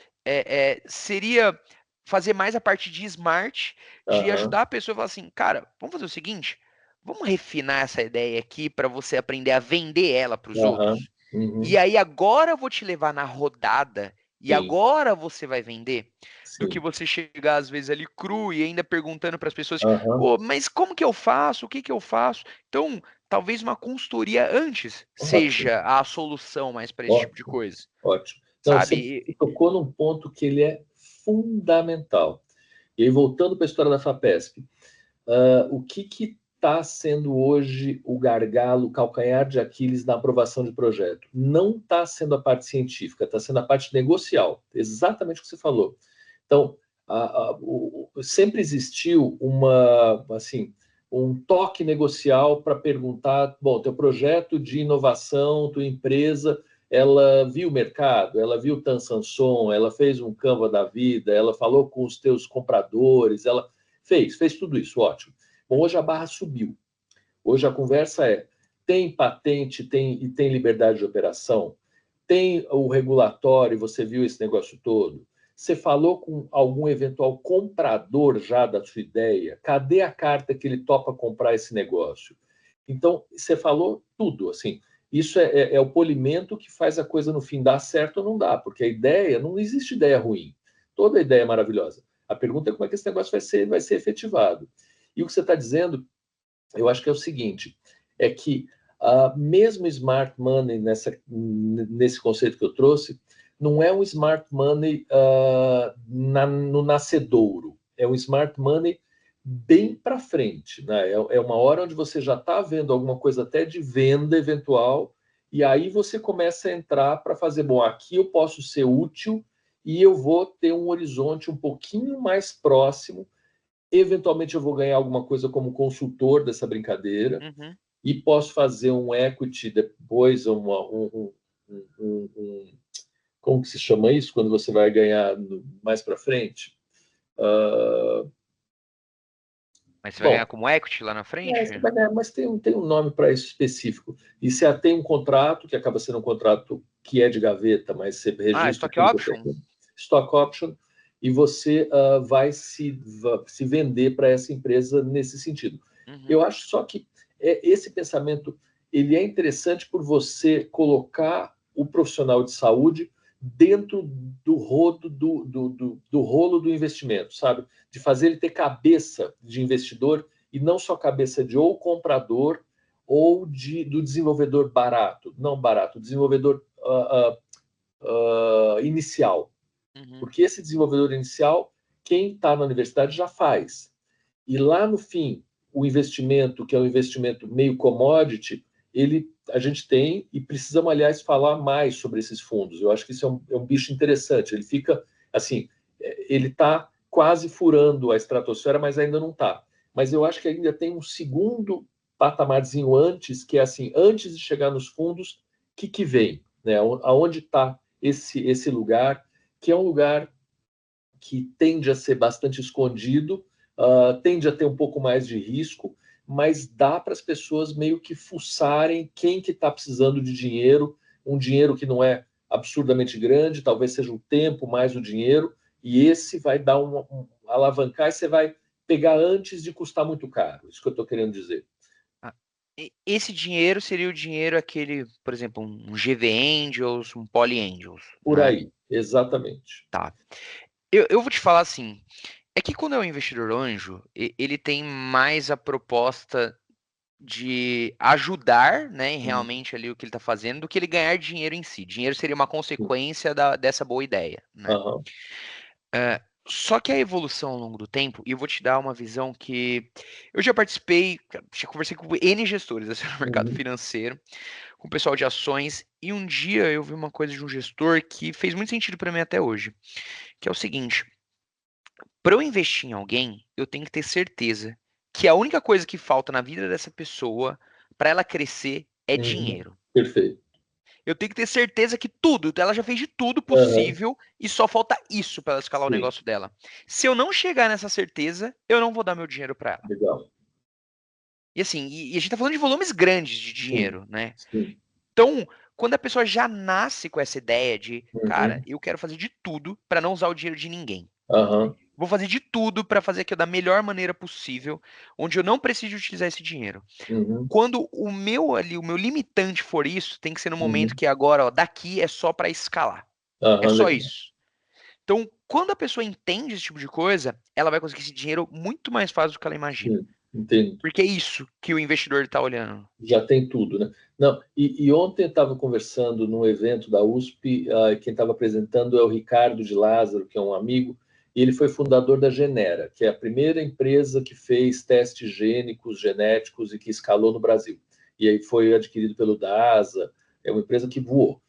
seria fazer mais a parte de smart, de Aham. ajudar a pessoa a falar assim, cara, vamos fazer o seguinte, vamos refinar essa ideia aqui para você aprender a vender ela para os Aham. outros. E Uhum. aí agora eu vou te levar na rodada e Sim. agora você vai vender, do que Sim. você chegar às vezes ali cru e ainda perguntando para as pessoas, Aham. pô, mas como que eu faço? O que que eu faço? Então, talvez uma consultoria antes Ótimo. seja a solução mais para esse tipo de Ótimo. coisa, Ótimo. Não, você sabe? tocou num ponto que ele é fundamental. E aí, voltando para a história da FAPESP, o que está sendo hoje o gargalo, o calcanhar de Aquiles na aprovação de projeto? Não está sendo a parte científica, está sendo a parte negocial. Exatamente o que você falou. Então, sempre existiu assim, um toque negocial para perguntar, bom, teu projeto de inovação, tua empresa, ela viu o mercado, ela viu o Tan Sanson, ela fez um Canva da vida, ela falou com os teus compradores, ela fez tudo isso, ótimo. Bom, hoje a barra subiu. Hoje a conversa é: tem patente, tem liberdade de operação, tem o regulatório, você viu esse negócio todo? Você falou com algum eventual comprador já da sua ideia? Cadê a carta que ele topa comprar esse negócio? Então, você falou tudo, assim. Isso é o polimento que faz a coisa no fim dar certo ou não dá, porque a ideia, não existe ideia ruim. Toda ideia é maravilhosa. A pergunta é como é que esse negócio vai ser efetivado. E o que você está dizendo, eu acho que é o seguinte, é que mesmo smart money nesse conceito que eu trouxe, não é um smart money no nascedouro, é um smart money bem para frente, né? É uma hora onde você já está vendo alguma coisa até de venda eventual, e aí você começa a entrar para fazer, bom, aqui eu posso ser útil e eu vou ter um horizonte um pouquinho mais próximo. Eventualmente eu vou ganhar alguma coisa como consultor dessa brincadeira Uhum. e posso fazer um equity depois, como que se chama isso quando você vai ganhar mais para frente? Uh, Mas você vai ganhar bom, como equity lá na frente? você vai ganhar, mas tem um nome para isso específico. E você tem um contrato, que acaba sendo um contrato que é de gaveta, mas você Ah, registra stock tudo que eu option? tenho, stock option, e você vai se vender para essa empresa nesse sentido. Uhum. Eu acho só que esse pensamento ele é interessante por você colocar o profissional de saúde dentro do rodo do rolo do investimento, sabe? De fazer ele ter cabeça de investidor e não só cabeça de ou comprador ou do desenvolvedor barato, não barato, desenvolvedor inicial. Uhum. Porque esse desenvolvedor inicial, quem está na universidade já faz. E lá no fim, o investimento, que é um investimento meio commodity, a gente tem e precisamos, aliás, falar mais sobre esses fundos. Eu acho que isso é um bicho interessante. Ele fica, assim, ele está quase furando a estratosfera, mas ainda não está. mas eu acho que ainda tem um segundo patamarzinho antes, que é assim, antes de chegar nos fundos, o que vem? Né? Aonde está esse lugar, que é um lugar que tende a ser bastante escondido, tende a ter um pouco mais de risco, mas dá para as pessoas meio que fuçarem quem que está precisando de dinheiro, um dinheiro que não é absurdamente grande, talvez seja o tempo mais o dinheiro, e esse vai dar alavancar e você vai pegar antes de custar muito caro. Isso que eu estou querendo dizer. Ah, esse dinheiro seria o dinheiro aquele, por exemplo, um GV Angels, um Poly Angels, Por né? aí, exatamente. Tá. Eu vou te falar assim, é que quando é um investidor anjo, ele tem mais a proposta de ajudar, né, em Uhum. realmente ali o que ele está fazendo, do que ele ganhar dinheiro em si. Dinheiro seria uma consequência dessa boa ideia, né? Uhum. Só que a evolução ao longo do tempo, e eu vou te dar uma visão que eu já participei, já conversei com N gestores assim, no mercado Uhum. financeiro, com o pessoal de ações, e um dia eu vi uma coisa de um gestor que fez muito sentido para mim até hoje, que é o seguinte: para eu investir em alguém, eu tenho que ter certeza que a única coisa que falta na vida dessa pessoa para ela crescer é Uhum. dinheiro. Perfeito. Eu tenho que ter certeza que tudo, ela já fez de tudo Uhum. possível e só falta isso para ela escalar o Sim, negócio dela. Se eu não chegar nessa certeza, eu não vou dar meu dinheiro para ela. legal. E assim, e a gente tá falando de volumes grandes de Sim, dinheiro, né? sim. Então, quando a pessoa já nasce com essa ideia de, cara, Uhum. eu quero fazer de tudo para não usar o dinheiro de ninguém. Aham. Vou fazer de tudo para fazer aquilo da melhor maneira possível, onde eu não preciso utilizar esse dinheiro. Uhum. Quando o meu ali, o meu limitante for isso, tem que ser no momento Uhum. que agora, ó, daqui é só para escalar. É Aham, só legal. isso. Então, quando a pessoa entende esse tipo de coisa, ela vai conseguir esse dinheiro muito mais fácil do que ela imagina. Sim, entendo. Porque é isso que o investidor está olhando. Já tem tudo, né? Não, e ontem eu estava conversando num evento da USP, quem estava apresentando é o Ricardo de Lázaro, que é um amigo, e ele foi fundador da Genera, que é a primeira empresa que fez testes gênicos, genéticos e que escalou no Brasil. E aí foi adquirido pelo DASA, é uma empresa que voou.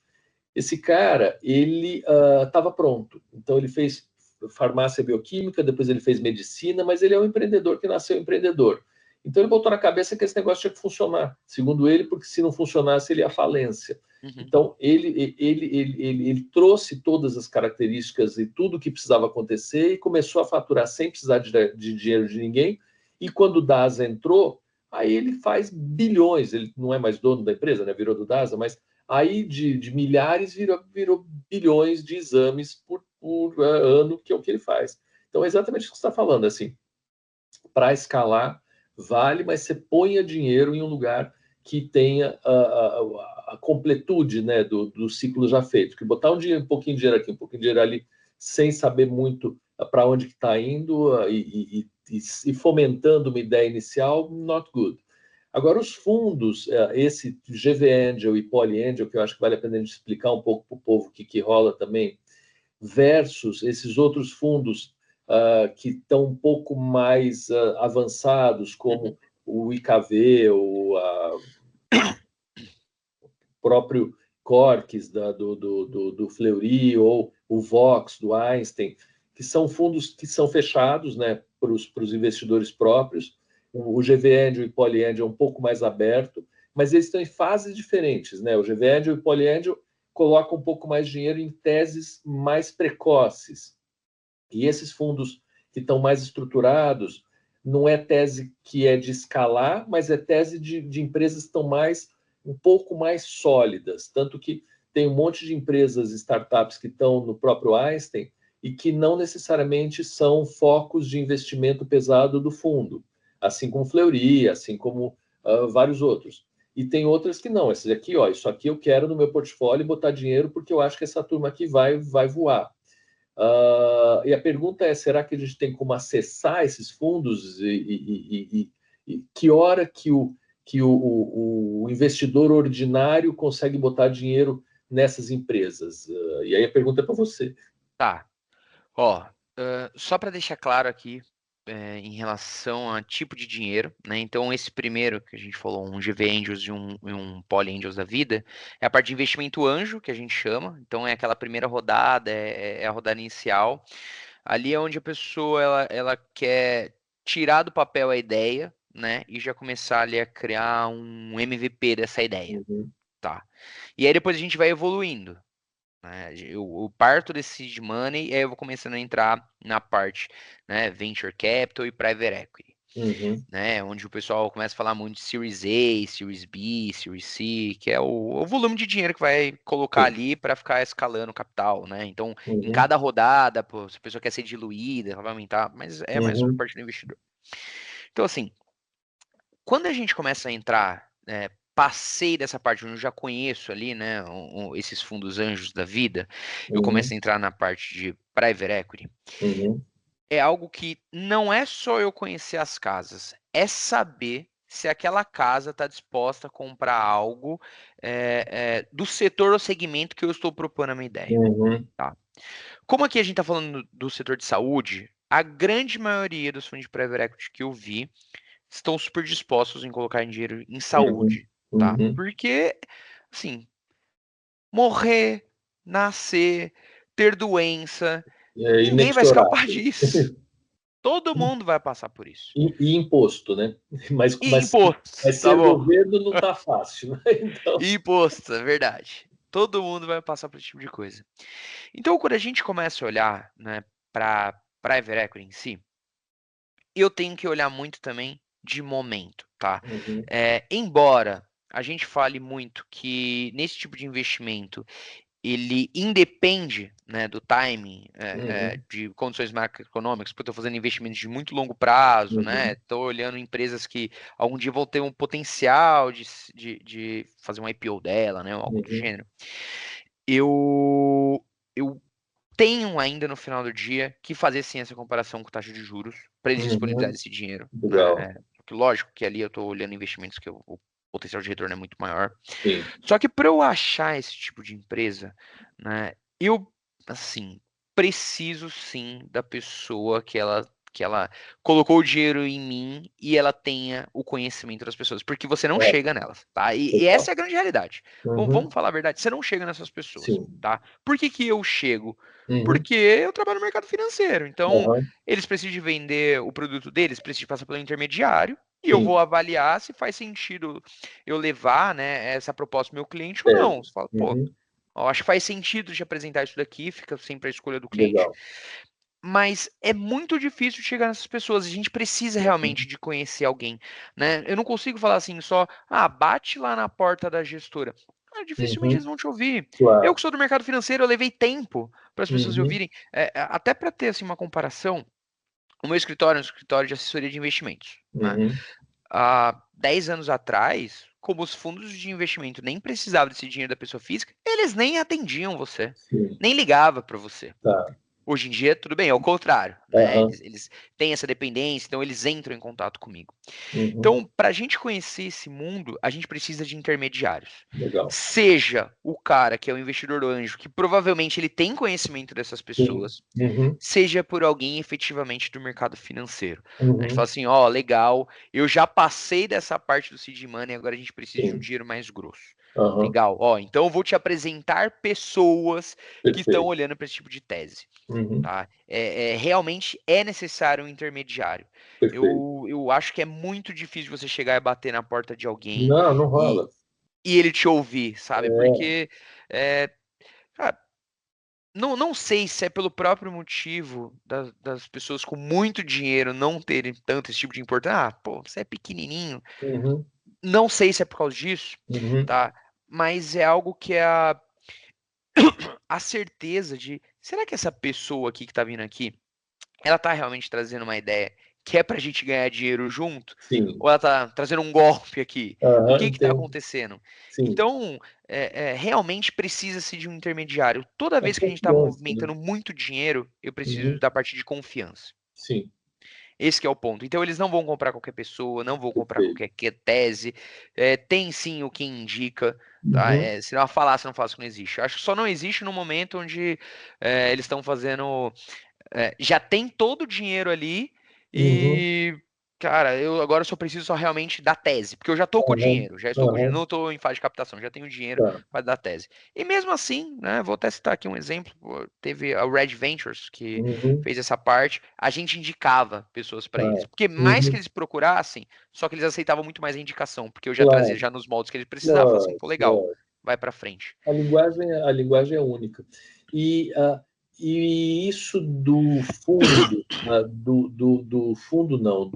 Esse cara, ele estava pronto. Então, ele fez farmácia bioquímica, depois ele fez medicina, mas ele é um empreendedor que nasceu empreendedor. Então, ele botou na cabeça que esse negócio tinha que funcionar, segundo ele, porque se não funcionasse, ele ia à falência. Uhum. Então, ele trouxe todas as características e tudo que precisava acontecer e começou a faturar sem precisar de dinheiro de ninguém. E quando o DASA entrou, aí ele faz bilhões. Ele não é mais dono da empresa, né? Virou do DASA, mas aí de milhares virou bilhões de exames por ano, que é o que ele faz. Então, é exatamente o que você está falando, assim, para escalar, vale, mas você ponha dinheiro em um lugar que tenha a completude, né, do ciclo já feito. Que botar um pouquinho de dinheiro aqui, um pouquinho de dinheiro ali, sem saber muito para onde está indo e fomentando uma ideia inicial, not good. Agora, os fundos, esse GV Angel e Poly Angel, que eu acho que vale a pena a gente explicar um pouco para o povo que rola também, versus esses outros fundos que estão um pouco mais avançados, Uhum. como o IKV, o próprio Corques do Fleury, ou o Vox do Einstein, que são fundos que são fechados, né, para os investidores próprios. O GV Angel e Poly Angel é um pouco mais aberto, mas eles estão em fases diferentes, né? O GV Angel e Poly Angel colocam um pouco mais de dinheiro em teses mais precoces. E esses fundos que estão mais estruturados, não é tese que é de escalar, mas é tese de empresas que estão um pouco mais sólidas. Tanto que tem um monte de empresas, startups que estão no próprio Einstein e que não necessariamente são focos de investimento pesado do fundo, assim como Fleury, assim como vários outros. E tem outras que não. Essas aqui, ó, isso aqui eu quero no meu portfólio botar dinheiro porque eu acho que essa turma aqui vai voar. E a pergunta é: será que a gente tem como acessar esses fundos e que hora que o investidor ordinário consegue botar dinheiro nessas empresas? E aí a pergunta é para você. Tá. Ó, só para deixar claro aqui, em relação a tipo de dinheiro, né? Então, esse primeiro que a gente falou, um GV Angels e um Poly Angels da vida, é a parte de investimento anjo, que a gente chama. Então, é aquela primeira rodada, é a rodada inicial. Ali é onde a pessoa ela quer tirar do papel a ideia, né? E já começar ali a criar um MVP dessa ideia, Uhum. tá? E aí depois a gente vai evoluindo, né? Eu parto desse seed money e aí eu vou começando a entrar na parte, né? Venture Capital e Private Equity. Uhum. Né, onde o pessoal começa a falar muito de Series A, Series B, Series C, que é o volume de dinheiro que vai colocar Sim. ali para ficar escalando o capital, né? Então, em Uhum. cada rodada, pô, se a pessoa quer ser diluída, ela vai aumentar, mas é mais por Uhum. parte do investidor. Então, assim, quando a gente começa a entrar, passei dessa parte onde eu já conheço ali, né, esses fundos anjos da vida, eu começo Uhum. a entrar na parte de private equity. Uhum. É algo que não é só eu conhecer as casas, é saber se aquela casa está disposta a comprar algo do setor ou segmento que eu estou propondo a minha ideia. Uhum. Tá? Como aqui a gente está falando do setor de saúde, a grande maioria dos fundos de private equity que eu vi estão super dispostos em colocar dinheiro em Uhum. saúde, tá? Uhum. Porque, assim, morrer, nascer, ter doença, É ninguém vai escapar inexorável. disso. Todo mundo vai passar por isso. E imposto, né? Mas, E mas, imposto, mas tá ser bom. governo não está fácil, né? Então. E imposto, é verdade. Todo mundo vai passar por esse tipo de coisa. Então, quando a gente começa a olhar, né, para private equity em si, eu tenho que olhar muito também de momento, tá? Uhum. Embora a gente fale muito que nesse tipo de investimento ele independe, né, do timing, Uhum. de condições macroeconômicas, porque eu estou fazendo investimentos de muito longo prazo, né? Uhum. Estou olhando empresas que algum dia vão ter um potencial de fazer um IPO dela, né? Ou algo do Uhum. gênero. Eu tenho ainda no final do dia que fazer sim essa comparação com taxa de juros para eles Uhum. disponibilizarem esse dinheiro, né? Legal. Porque lógico que ali eu estou olhando investimentos que o potencial de retorno é muito maior. Sim. Só que para eu achar esse tipo de empresa, né, eu, assim, preciso sim da pessoa que ela colocou o dinheiro em mim e ela tenha o conhecimento das pessoas, porque você não É, chega nelas, tá? E legal. essa é a grande realidade. Vamos Uhum. falar a verdade, você não chega nessas pessoas, Sim. tá? Por que que eu chego? Uhum. Porque eu trabalho no mercado financeiro, então Aham. eles precisam de vender o produto deles, precisam passar pelo intermediário, e eu vou Sim. avaliar se faz sentido eu levar, né, essa proposta ao meu cliente ou não. Tese. Você fala, pô, Uhum. eu acho que faz sentido de apresentar isso daqui, fica sempre a escolha do cliente. Legal. Mas é muito difícil de chegar nessas pessoas. A gente precisa realmente Uhum. de conhecer alguém, né? Eu não consigo falar assim só, bate lá na porta da gestora. Dificilmente Uhum. eles vão te ouvir. Eu Claro. que sou do mercado financeiro, eu levei tempo para as pessoas me Uhum. ouvirem. Até para ter assim, uma comparação, o meu escritório é um escritório de assessoria de investimentos, né? Uhum. Há 10 anos atrás, como os fundos de investimento nem precisavam desse dinheiro da pessoa física, eles nem atendiam você, Sim. nem ligavam para você. Tá. Hoje em dia, tudo bem, é o contrário, né? Aham. Eles têm essa dependência, então eles entram em contato comigo. Uhum. Então, para a gente conhecer esse mundo, a gente precisa de intermediários. Legal. Seja o cara que é o investidor do anjo, que provavelmente ele tem conhecimento dessas Sim. pessoas, Uhum. seja por alguém efetivamente do mercado financeiro. A gente fala Uhum. assim, ó, legal, eu já passei dessa parte do seed money, agora a gente precisa de um Sim. dinheiro mais grosso. Aham. Legal, ó, então eu vou te apresentar pessoas que estão Perfeito. olhando para esse tipo de tese. Uhum. Tá? Realmente é necessário um intermediário. Perfeito. Eu acho que é muito difícil você chegar e bater na porta de alguém Não, não e, rola. e ele te ouvir, sabe? É. Porque, cara, não sei se é pelo próprio motivo das pessoas com muito dinheiro não terem tanto esse tipo de importância. Pô, você é pequenininho. Uhum. Não sei se é por causa disso, Uhum. tá? Mas é algo que é a certeza de, será que essa pessoa aqui que tá vindo aqui, ela tá realmente trazendo uma ideia que é pra gente ganhar dinheiro junto? Sim. Ou ela tá trazendo um golpe aqui? O Aham, que que tá entendo. acontecendo? Sim. Então, realmente precisa-se de um intermediário. Toda A vez que a gente está confiança, né? movimentando muito dinheiro, eu preciso Uhum. da parte de confiança. Sim. Esse que é o ponto. Então, eles não vão comprar qualquer pessoa, não vão comprar Perfeito. qualquer tese. Tem sim o que indica, tá? Uhum. Se não é uma falácia, não faço que não existe. Acho que só não existe no momento onde eles estão fazendo. Já tem todo o dinheiro ali Uhum. e cara, eu agora só preciso só realmente da tese, porque eu já tô com o Aham, dinheiro, já estou com o dinheiro, aham, não estou em fase de captação, já tenho dinheiro tá. para dar tese. E mesmo assim, né, vou até citar aqui um exemplo, pô, teve a Red Ventures que Uhum, fez essa parte, a gente indicava pessoas para eles, tá. porque mais que Uhum, eles procurassem, só que eles aceitavam muito mais a indicação, porque eu já trazia claro, já nos moldes que eles precisavam, falei assim, claro, pô, legal, claro. vai para frente. A linguagem é única. E, e isso do fundo, do fundo não,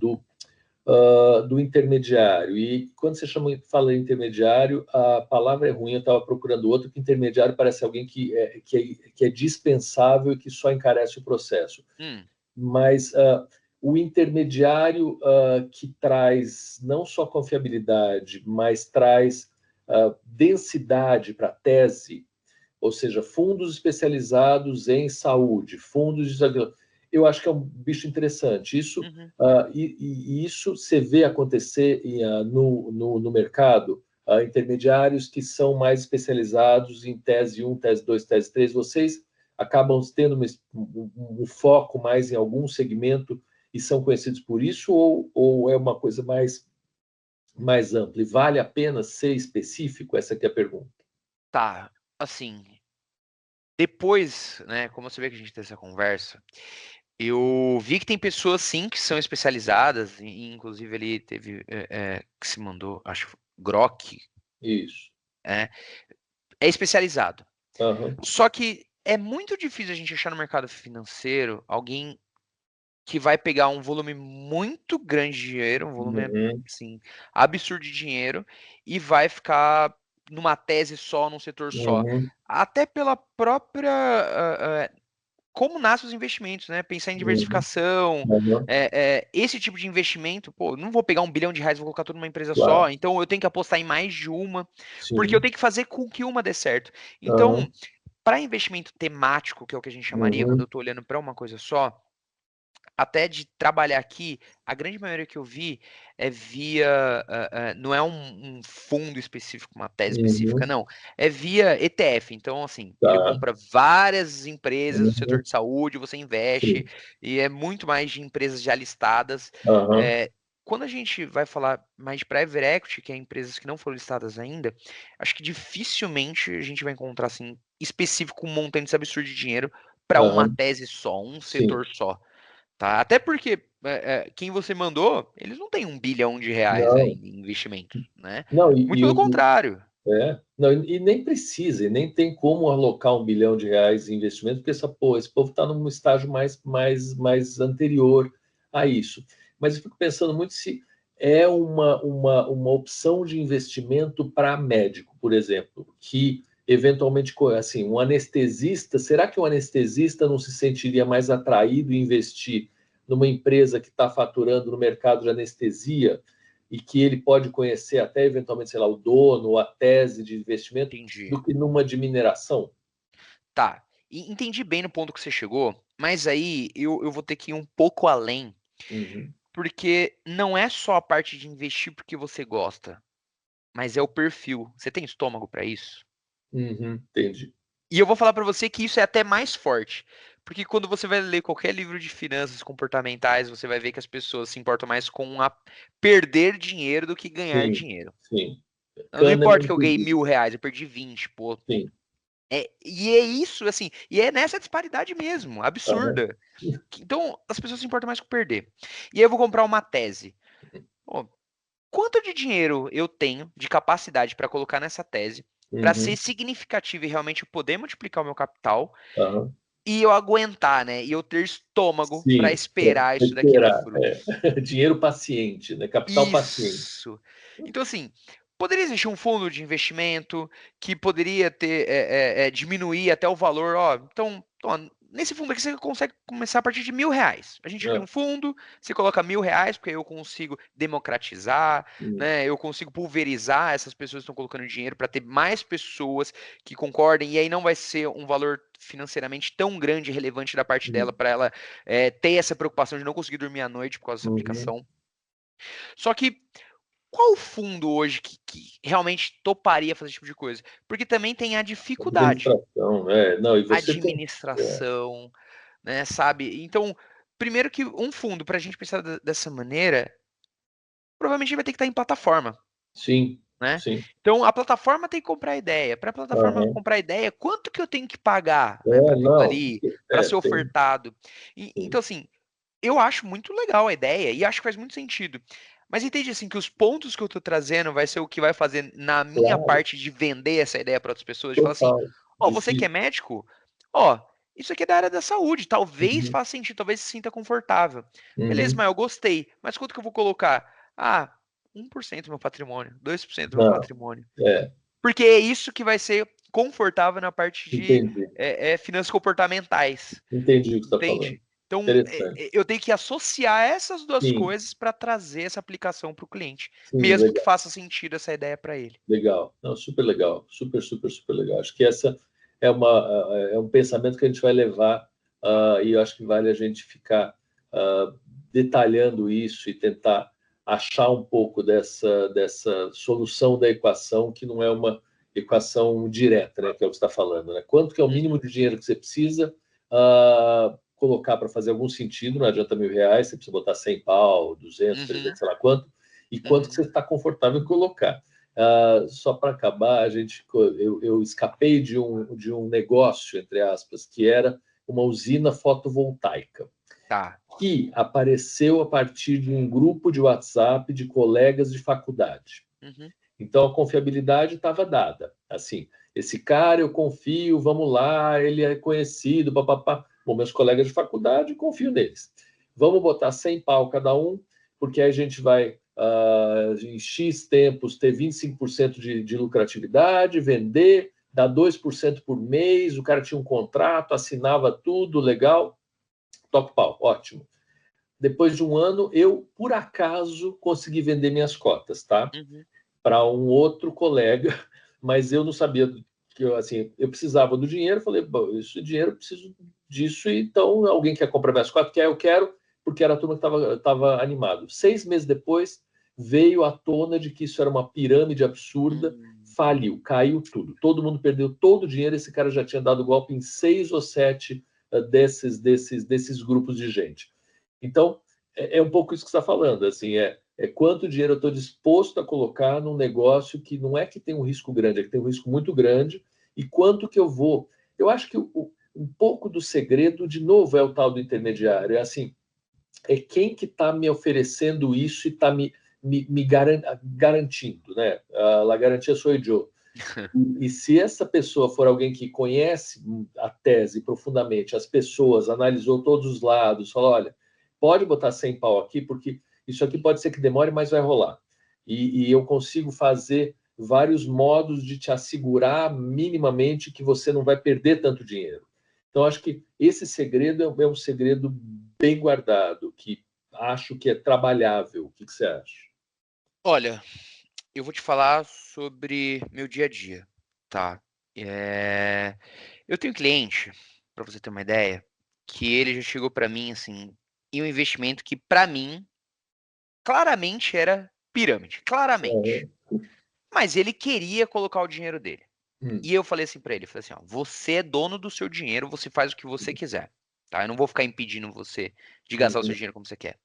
do intermediário. E quando você fala em intermediário, a palavra é ruim, eu estava procurando outro, que intermediário parece alguém que é dispensável e que só encarece o processo. Hum, Mas o intermediário que traz não só confiabilidade, mas traz densidade para a tese, ou seja, fundos especializados em saúde, fundos de... Eu acho que é um bicho interessante. Isso, uhum, e isso você vê acontecer no mercado, intermediários que são mais especializados em tese 1, tese 2, tese 3. Vocês acabam tendo um foco mais em algum segmento e são conhecidos por isso, ou é uma coisa mais ampla? E vale a pena ser específico? Essa aqui é a pergunta. tá, assim, depois, né, como você vê que a gente tem essa conversa, eu vi que tem pessoas sim que são especializadas, e inclusive ali teve que se mandou, acho que foi Grok, Isso. é, é especializado. Aham. Só que é muito difícil a gente achar no mercado financeiro alguém que vai pegar um volume muito grande de dinheiro, um volume Uhum. assim, absurdo de dinheiro, e vai ficar numa tese só, num setor só. Uhum. Até pela própria como nascem os investimentos, né? Pensar em Uhum. diversificação, Uhum. esse tipo de investimento, pô, não vou pegar R$ 1 bilhão e vou colocar tudo numa empresa Claro. só, então eu tenho que apostar em mais de uma, porque eu Sim. tenho que fazer com que uma dê certo. Então, Aham. para investimento temático, que é o que a gente chamaria quando eu Uhum. estou olhando para uma coisa só, até de trabalhar aqui, a grande maioria que eu vi é via, não é um fundo específico, uma tese específica, Uhum. não. É via ETF. Então, assim, ele Tá. compra várias empresas do setor Uhum. de saúde, você investe, Sim. e é muito mais de empresas já listadas. Aham. É, quando a gente vai falar mais de private equity, que é empresas que não foram listadas ainda, acho que dificilmente a gente vai encontrar, assim, específico um montante absurdo de dinheiro para uma Aham. tese só, um Sim. setor só. Tá? Até porque quem você mandou, eles não têm R$ 1 bilhão Não. em investimentos, né? Não, Muito pelo contrário. não, e nem precisa, e nem tem como alocar R$ 1 bilhão em investimento, porque esse povo está num estágio mais anterior a isso. Mas eu fico pensando muito se é uma opção de investimento para médico, por exemplo, que eventualmente, assim, um anestesista, será que um anestesista não se sentiria mais atraído em investir numa empresa que está faturando no mercado de anestesia? E que ele pode conhecer até eventualmente, sei lá, o dono, a tese de investimento, Entendi. do que numa de mineração. Tá. Entendi bem no ponto que você chegou, mas aí eu vou ter que ir um pouco além, Uhum, porque não é só a parte de investir porque você gosta, mas é o perfil. Você tem estômago para isso? uhum, entendi. E eu vou falar pra você que isso é até mais forte. Porque quando você vai ler qualquer livro de finanças comportamentais, você vai ver que as pessoas se importam mais com perder dinheiro do que ganhar Sim, dinheiro. sim. Não importa Kahneman que eu que ganhei diz. R$ 1.000, eu perdi 20, pô. Sim. E é isso, assim, e é nessa disparidade mesmo, Aham, absurda. Então, as pessoas se importam mais com perder. E aí eu vou comprar uma tese. Pô, quanto de dinheiro eu tenho de capacidade para colocar nessa tese, para ser uhum, significativo e realmente eu poder multiplicar o meu capital? aham. E eu aguentar, né? E eu ter estômago para Sim, esperar isso daqui dar esperar. frutos. Dinheiro paciente, né? Capital paciente. Isso. Então, assim, poderia existir um fundo de investimento que poderia ter diminuir até o valor. Ó, então, ó, nesse fundo aqui você consegue começar a partir de R$ 1.000. A gente cria Ah, um fundo, você coloca R$ 1.000, porque aí eu consigo democratizar, hum, né? Eu consigo pulverizar essas pessoas que estão colocando dinheiro para ter mais pessoas que concordem, e aí não vai ser um valor financeiramente tão grande e relevante da parte dela hum, para ela ter essa preocupação de não conseguir dormir à noite por causa dessa uhum. aplicação. Só que qual fundo hoje que realmente toparia fazer esse tipo de coisa? Porque também tem a dificuldade, Administração, né? Não, e você tem. administração, né, sabe? Então, primeiro que um fundo, para a gente pensar dessa maneira, provavelmente ele vai ter que estar em plataforma, Sim, né? sim. Então a plataforma tem que comprar a ideia. Para a plataforma Aham. comprar a ideia, quanto que eu tenho que pagar, né, para aquilo Não. ali, para ser Tem. ofertado? Sim. Então, assim, eu acho muito legal a ideia e acho que faz muito sentido. Mas entende assim que os pontos que eu tô trazendo vai ser o que vai fazer na minha Claro, parte de vender essa ideia para outras pessoas, de falar assim, total. ó, você que é médico, ó, isso aqui é da área da saúde, talvez Uhum, faça sentido, talvez se sinta confortável. Beleza, uhum. mas eu gostei. Mas quanto que eu vou colocar? Ah, 1% do meu patrimônio, 2% do meu Não, patrimônio. é, Porque é isso que vai ser confortável na parte de entendi. finanças comportamentais. Entendi o que você está falando. Entende? Então, Interessante. eu tenho que associar essas duas Sim, coisas para trazer essa aplicação para o cliente, sim, mesmo que legal, faça sentido essa ideia para ele. legal. Não, super legal. Super, super, super legal. Acho que essa é um pensamento que a gente vai levar, e eu acho que vale a gente ficar detalhando isso e tentar achar um pouco dessa solução da equação, que não é uma equação direta, né, que é o que você está falando, né? Quanto que é o mínimo Uhum, de dinheiro que você precisa colocar para fazer algum sentido, não adianta R$ 1.000, você precisa botar 100 pau, 200, uhum, 300, sei lá quanto, e quanto que uhum. você está confortável em colocar. Só para acabar, eu escapei de um negócio, entre aspas, que era uma usina fotovoltaica, Tá. que apareceu a partir de um grupo de WhatsApp de colegas de faculdade. Uhum, Então a confiabilidade estava dada. Assim, esse cara eu confio, vamos lá, ele é conhecido, papapá. Bom, meus colegas de faculdade, confio neles. Vamos botar 100 pau cada um, porque aí a gente vai, em X tempos, ter 25% de lucratividade, vender, dar 2% por mês. O cara tinha um contrato, assinava tudo, legal, toca o pau, ótimo. Depois de um ano, eu, por acaso, consegui vender minhas cotas, tá? uhum, Para um outro colega, mas eu não sabia que eu precisava do dinheiro, falei, isso dinheiro, eu preciso disso, então alguém quer comprar minhas cotas? Quer, eu quero, porque era a turma que estava animado. 6 meses depois, veio à tona de que isso era uma pirâmide absurda, faliu, caiu tudo. Todo mundo perdeu todo o dinheiro, esse cara já tinha dado golpe em 6 ou 7 desses grupos de gente. Então, é um pouco isso que você está falando, assim, quanto dinheiro eu estou disposto a colocar num negócio que não é que tem um risco grande, é que tem um risco muito grande, e quanto que eu vou. Eu acho que um pouco do segredo, de novo, é o tal do intermediário, é assim, é quem que está me oferecendo isso e está me garantindo, né? A garantia sou eu. E se essa pessoa for alguém que conhece a tese profundamente, as pessoas, analisou todos os lados, falou, olha, pode botar 100 pau aqui, porque isso aqui pode ser que demore, mas vai rolar. E eu consigo fazer vários modos de te assegurar minimamente que você não vai perder tanto dinheiro. Então, acho que esse segredo é um segredo bem guardado, que acho que é trabalhável. O que você acha? Olha, eu vou te falar sobre meu dia a dia, tá? Eu tenho cliente, para você ter uma ideia, que ele já chegou para mim assim, em um investimento que para mim claramente era pirâmide, claramente. Uhum. Mas ele queria colocar o dinheiro dele. Hum, E eu falei assim pra ele, falei assim, ó, você é dono do seu dinheiro, você faz o que você quiser, tá? Eu não vou ficar impedindo você de gastar o seu uhum, dinheiro como você quer.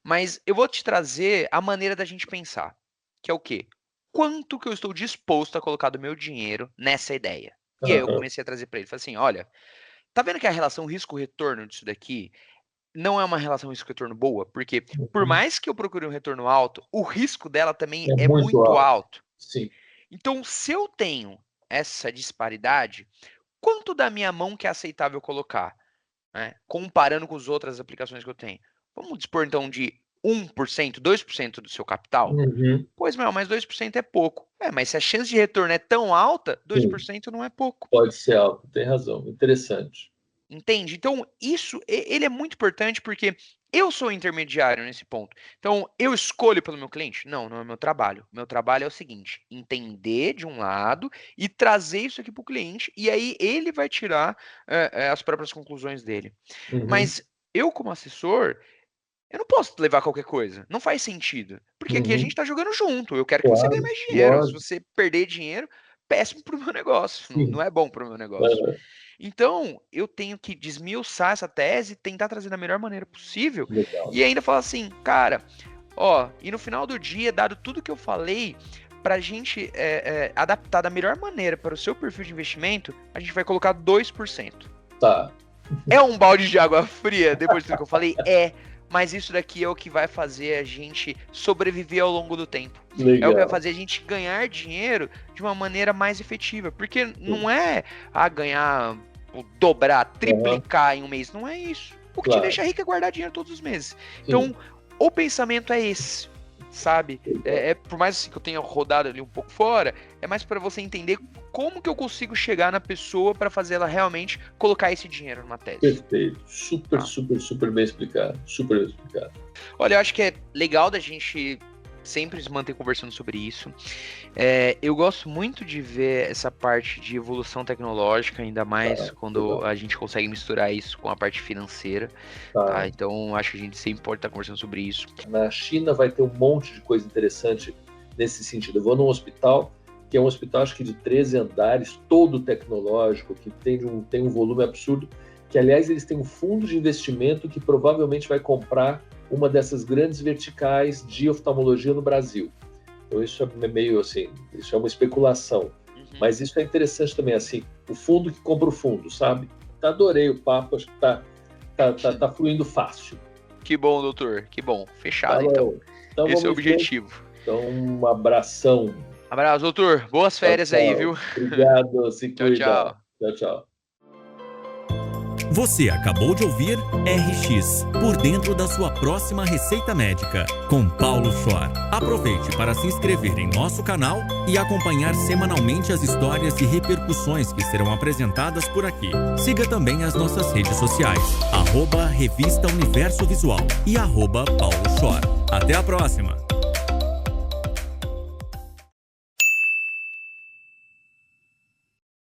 Mas eu vou te trazer a maneira da gente pensar, que é o quê? Quanto que eu estou disposto a colocar do meu dinheiro nessa ideia? E aí eu aham, comecei a trazer pra ele, falei assim, olha, tá vendo que a relação risco-retorno disso daqui não é uma relação risco-retorno boa? Porque por uhum. mais que eu procure um retorno alto, o risco dela também É é muito muito alto. alto. Sim. Então, se eu tenho essa disparidade, quanto da minha mão que é aceitável colocar, né? Comparando com as outras aplicações que eu tenho. Vamos dispor então de 1%, 2% do seu capital? Uhum. Pois não, mas 2% é pouco. Mas se a chance de retorno é tão alta, Sim, 2% não é pouco. pode ser alto, tem razão. Interessante. Entende? Então, isso, ele é muito importante porque eu sou intermediário nesse ponto. Então, eu escolho pelo meu cliente? Não, não é meu trabalho. Meu trabalho é o seguinte: entender de um lado e trazer isso aqui para o cliente, e aí ele vai tirar as próprias conclusões dele. Uhum. Mas eu, como assessor, eu não posso levar qualquer coisa. Não faz sentido. Porque aqui a gente Uhum. está jogando junto. Eu quero que você ganhe Claro, mais dinheiro. Se lógico. você perder dinheiro, péssimo para o meu negócio. Não, Sim. não é bom para o meu negócio. Aham. Então, eu tenho que desmiuçar essa tese, tentar trazer da melhor maneira possível Legal. e ainda falar assim, cara, Ó, e no final do dia, dado tudo que eu falei, pra gente adaptar da melhor maneira para o seu perfil de investimento, a gente vai colocar 2%. Tá. É um balde de água fria, depois do que eu falei? Mas isso daqui é o que vai fazer a gente sobreviver ao longo do tempo. Legal. É o que vai fazer a gente ganhar dinheiro de uma maneira mais efetiva. Porque não é ganhar, dobrar, triplicar em um mês. Não é isso. O que te deixa rico é guardar dinheiro todos os meses. Então, o pensamento é esse, sabe? Por mais assim que eu tenha rodado ali um pouco fora, é mais para você entender como que eu consigo chegar na pessoa para fazer ela realmente colocar esse dinheiro numa tese. Perfeito. Super bem explicado. Super bem explicado. Olha, eu acho que é legal da gente sempre se manter conversando sobre isso. Eu gosto muito de ver essa parte de evolução tecnológica, ainda mais quando a gente consegue misturar isso com a parte financeira. Tá? Então, acho que a gente sempre pode estar conversando sobre isso. Na China vai ter um monte de coisa interessante nesse sentido. Eu vou num hospital, que é um hospital acho que de 13 andares, todo tecnológico, que tem um volume absurdo, que aliás eles têm um fundo de investimento que provavelmente vai comprar uma dessas grandes verticais de oftalmologia no Brasil. Então isso é meio assim, isso é uma especulação. Mas isso é interessante também, assim, o fundo que compra o fundo, sabe? Adorei o papo, acho que tá fluindo fácil. Que bom, doutor, que bom. Fechado, então esse é o objetivo. Então, um abração. Abraço, doutor. Boas férias aí, viu? Obrigado, se cuida. Tchau. Você acabou de ouvir RX, por dentro da sua próxima receita médica, com Paulo Shore. Aproveite para se inscrever em nosso canal e acompanhar semanalmente as histórias e repercussões que serão apresentadas por aqui. Siga também as nossas redes sociais, @Revista Universo Visual e @Paulo Shore. Até a próxima!